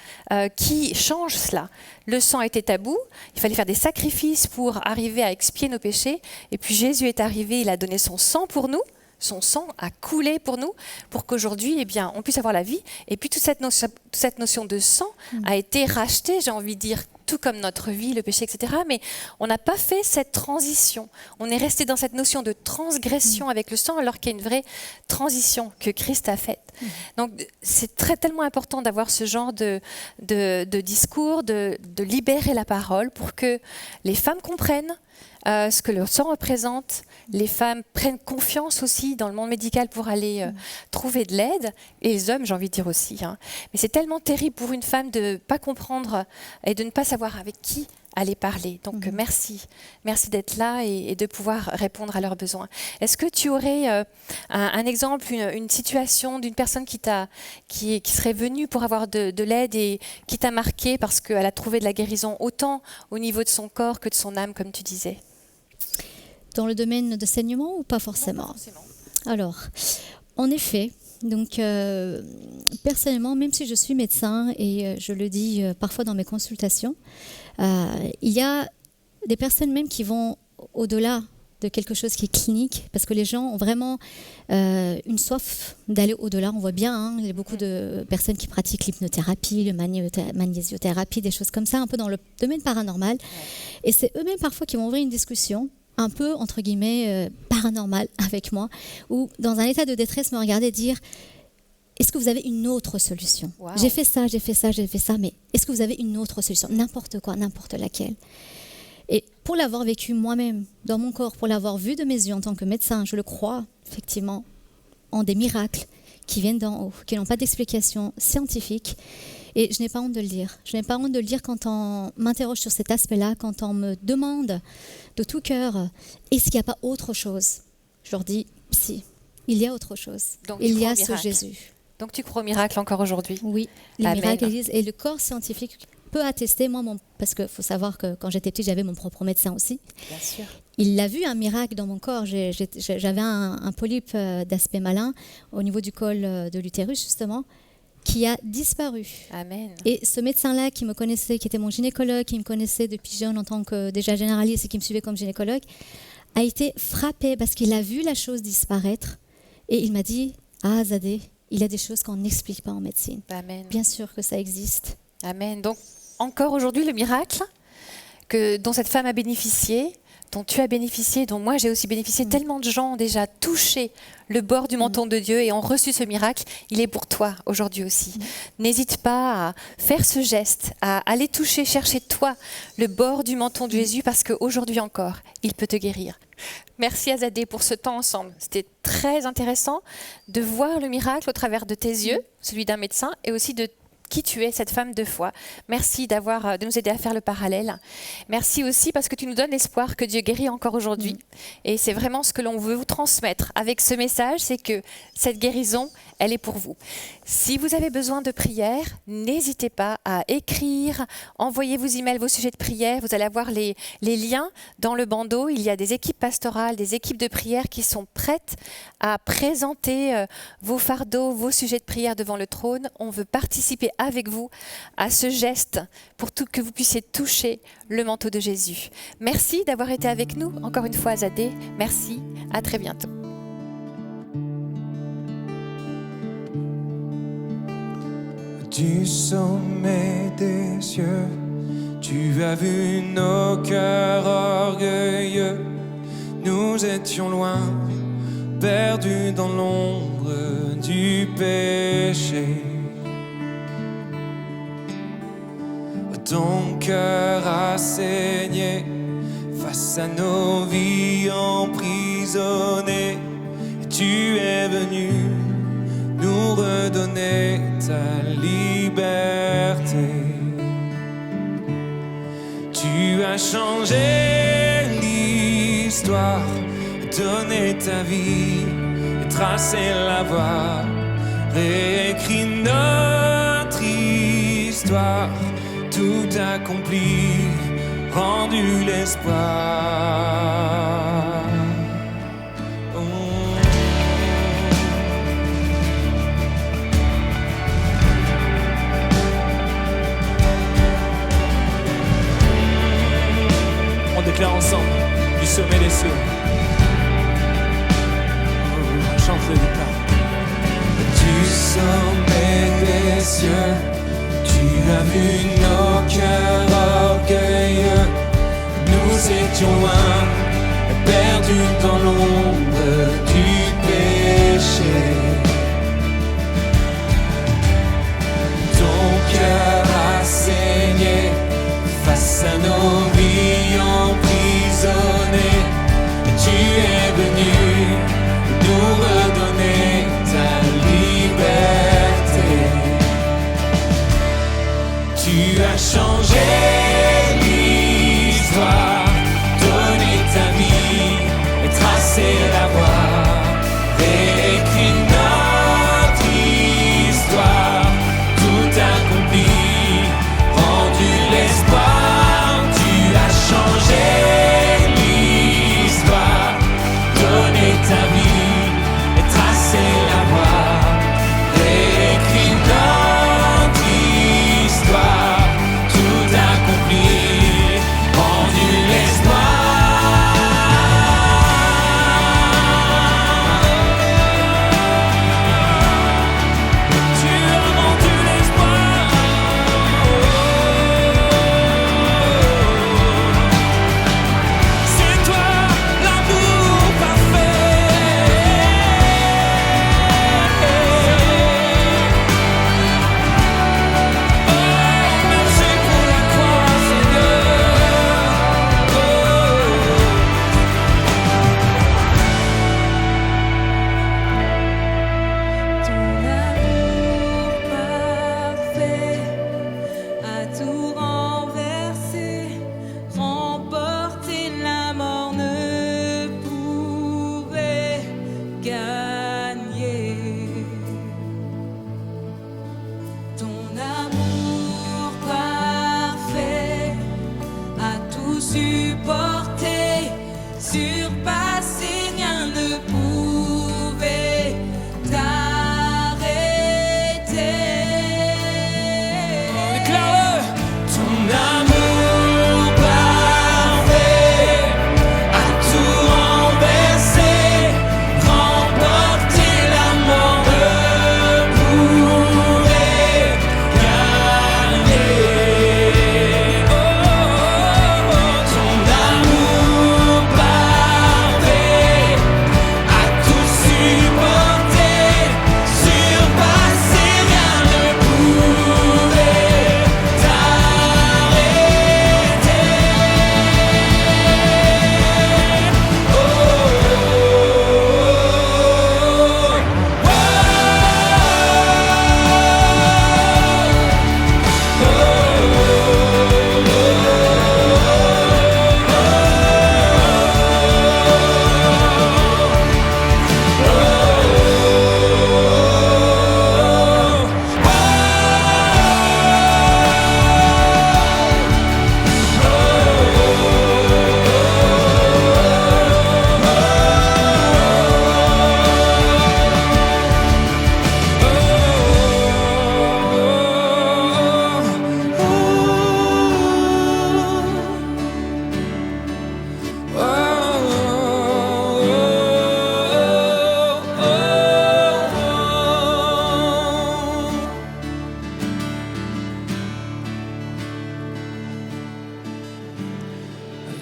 qui change cela. Le sang était tabou, il fallait faire des sacrifices pour arriver à expier nos péchés. Et puis Jésus est arrivé, il a donné son sang pour nous. Son sang a coulé pour nous, pour qu'aujourd'hui, eh bien, on puisse avoir la vie. Et puis toute cette notion de sang a été rachetée, j'ai envie de dire, tout comme notre vie, le péché, etc. Mais on n'a pas fait cette transition. On est resté dans cette notion de transgression avec le sang, alors qu'il y a une vraie transition que Christ a faite. Donc c'est tellement important d'avoir ce genre de discours, de libérer la parole pour que les femmes comprennent ce que le sang représente, les femmes prennent confiance aussi dans le monde médical pour aller trouver de l'aide, et les hommes, j'ai envie de dire aussi. Mais c'est tellement terrible pour une femme de ne pas comprendre et de ne pas savoir avec qui aller parler. Donc merci d'être là et de pouvoir répondre à leurs besoins. Est-ce que tu aurais un exemple, une situation d'une personne qui serait venue pour avoir de l'aide et qui t'a marqué parce qu'elle a trouvé de la guérison autant au niveau de son corps que de son âme, comme tu disais? Dans le domaine de saignement ou pas forcément? Non, pas forcément. Alors, en effet, donc personnellement, même si je suis médecin et je le dis parfois dans mes consultations, il y a des personnes même qui vont au-delà de quelque chose qui est clinique, parce que les gens ont vraiment une soif d'aller au-delà. On voit bien, il y a beaucoup de personnes qui pratiquent l'hypnothérapie, le magnésiothérapie, des choses comme ça, un peu dans le domaine paranormal. Et c'est eux-mêmes parfois qui vont ouvrir une discussion un peu, entre guillemets, paranormal avec moi, ou dans un état de détresse me regarder et dire: est-ce que vous avez une autre solution? Wow. J'ai fait ça, mais est-ce que vous avez une autre solution? N'importe quoi, n'importe laquelle. Et pour l'avoir vécu moi-même, dans mon corps, pour l'avoir vu de mes yeux en tant que médecin, je le crois, effectivement, en des miracles qui viennent d'en haut, qui n'ont pas d'explication scientifique. Et je n'ai pas honte de le dire. Je n'ai pas honte de le dire quand on m'interroge sur cet aspect-là, quand on me demande de tout cœur, est-ce qu'il n'y a pas autre chose? Je leur dis, si, il y a autre chose. Donc, il y a ce Jésus. Donc tu crois au miracle encore aujourd'hui? Oui, les Amen. miracles existent. Et le corps scientifique peut attester. Moi, parce qu'il faut savoir que quand j'étais petite, j'avais mon propre médecin aussi. Bien sûr. Il a vu un miracle dans mon corps. J'avais un polype d'aspect malin au niveau du col de l'utérus, justement, qui a disparu. Amen. Et ce médecin-là qui me connaissait, qui était mon gynécologue, qui me connaissait depuis jeune en tant que déjà généraliste et qui me suivait comme gynécologue, a été frappé parce qu'il a vu la chose disparaître et il m'a dit: ah, Zadé, il y a des choses qu'on n'explique pas en médecine. Amen. Bien sûr que ça existe. Amen. Donc encore aujourd'hui, le miracle dont cette femme a bénéficié, dont tu as bénéficié, dont moi j'ai aussi bénéficié, tellement de gens ont déjà touché le bord du menton de Dieu et ont reçu ce miracle, il est pour toi aujourd'hui aussi. N'hésite pas à faire ce geste, à aller toucher, chercher toi le bord du menton de Jésus, parce qu'aujourd'hui encore, il peut te guérir. Merci Azadé pour ce temps ensemble. C'était très intéressant de voir le miracle au travers de tes yeux, celui d'un médecin, et aussi de qui tu es, cette femme de foi. Merci de nous aider à faire le parallèle. Merci aussi parce que tu nous donnes l'espoir que Dieu guérit encore aujourd'hui. Et c'est vraiment ce que l'on veut vous transmettre avec ce message, c'est que cette guérison, elle est pour vous. Si vous avez besoin de prière, n'hésitez pas à écrire, envoyez vos emails, vos sujets de prière. Vous allez avoir les liens dans le bandeau. Il y a des équipes pastorales, des équipes de prière qui sont prêtes à présenter vos fardeaux, vos sujets de prière devant le trône. On veut participer avec vous à ce geste pour que vous puissiez toucher le manteau de Jésus. Merci d'avoir été avec nous. Encore une fois, Zadé, merci. À très bientôt. Du sommet des cieux, tu as vu nos cœurs orgueilleux. Nous étions loin, perdus dans l'ombre du péché. Ton cœur a saigné face à nos vies emprisonnées. Et tu es venu nous redonner ta liberté. Tu as changé l'histoire, donné ta vie et tracé la voie, réécrit notre l'histoire, tout accompli, rendu l'espoir. On déclare ensemble du sommet des cieux. Chante le déclare. Du sommet des cieux, tu as vu nos cœurs orgueilleux. Nous étions loin, perdus dans l'ombre du péché. Ton cœur a saigné face à nos vies emprisonnées. Tu es venu nous redonner ta liberté. Tu as changé l'histoire, donné ta vie et tracé la voie, réécrit notre histoire, tout accompli, rendu l'espoir. Tu as changé l'histoire, donné ta vie et tracé la voie, réécrit notre histoire, tout accompli, rendu l'espoir. Tu as rendu l'espoir. C'est toi l'amour parfait. Oh, merci pour la croix, Seigneur. Ton amour parfait a tout renversé, remporté la mort ne pouvait gagner. Ton amour parfait a tout supporté, surpassé, rien ne pouvait t'arrêter. Déclare-le. Ton amour parfait a tout renversé, remporté la mort ne pouvait gagner. Oh, ton amour parfait a tout supporté, surpassé, rien ne pouvait t'arrêter. Oh,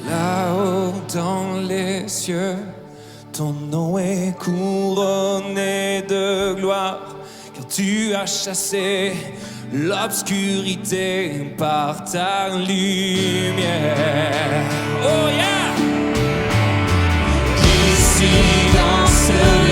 Là-haut dans les cieux, ton nom est couronné de gloire, car tu as chassé l'obscurité par ta lumière. Oh yeah! Ici dans ce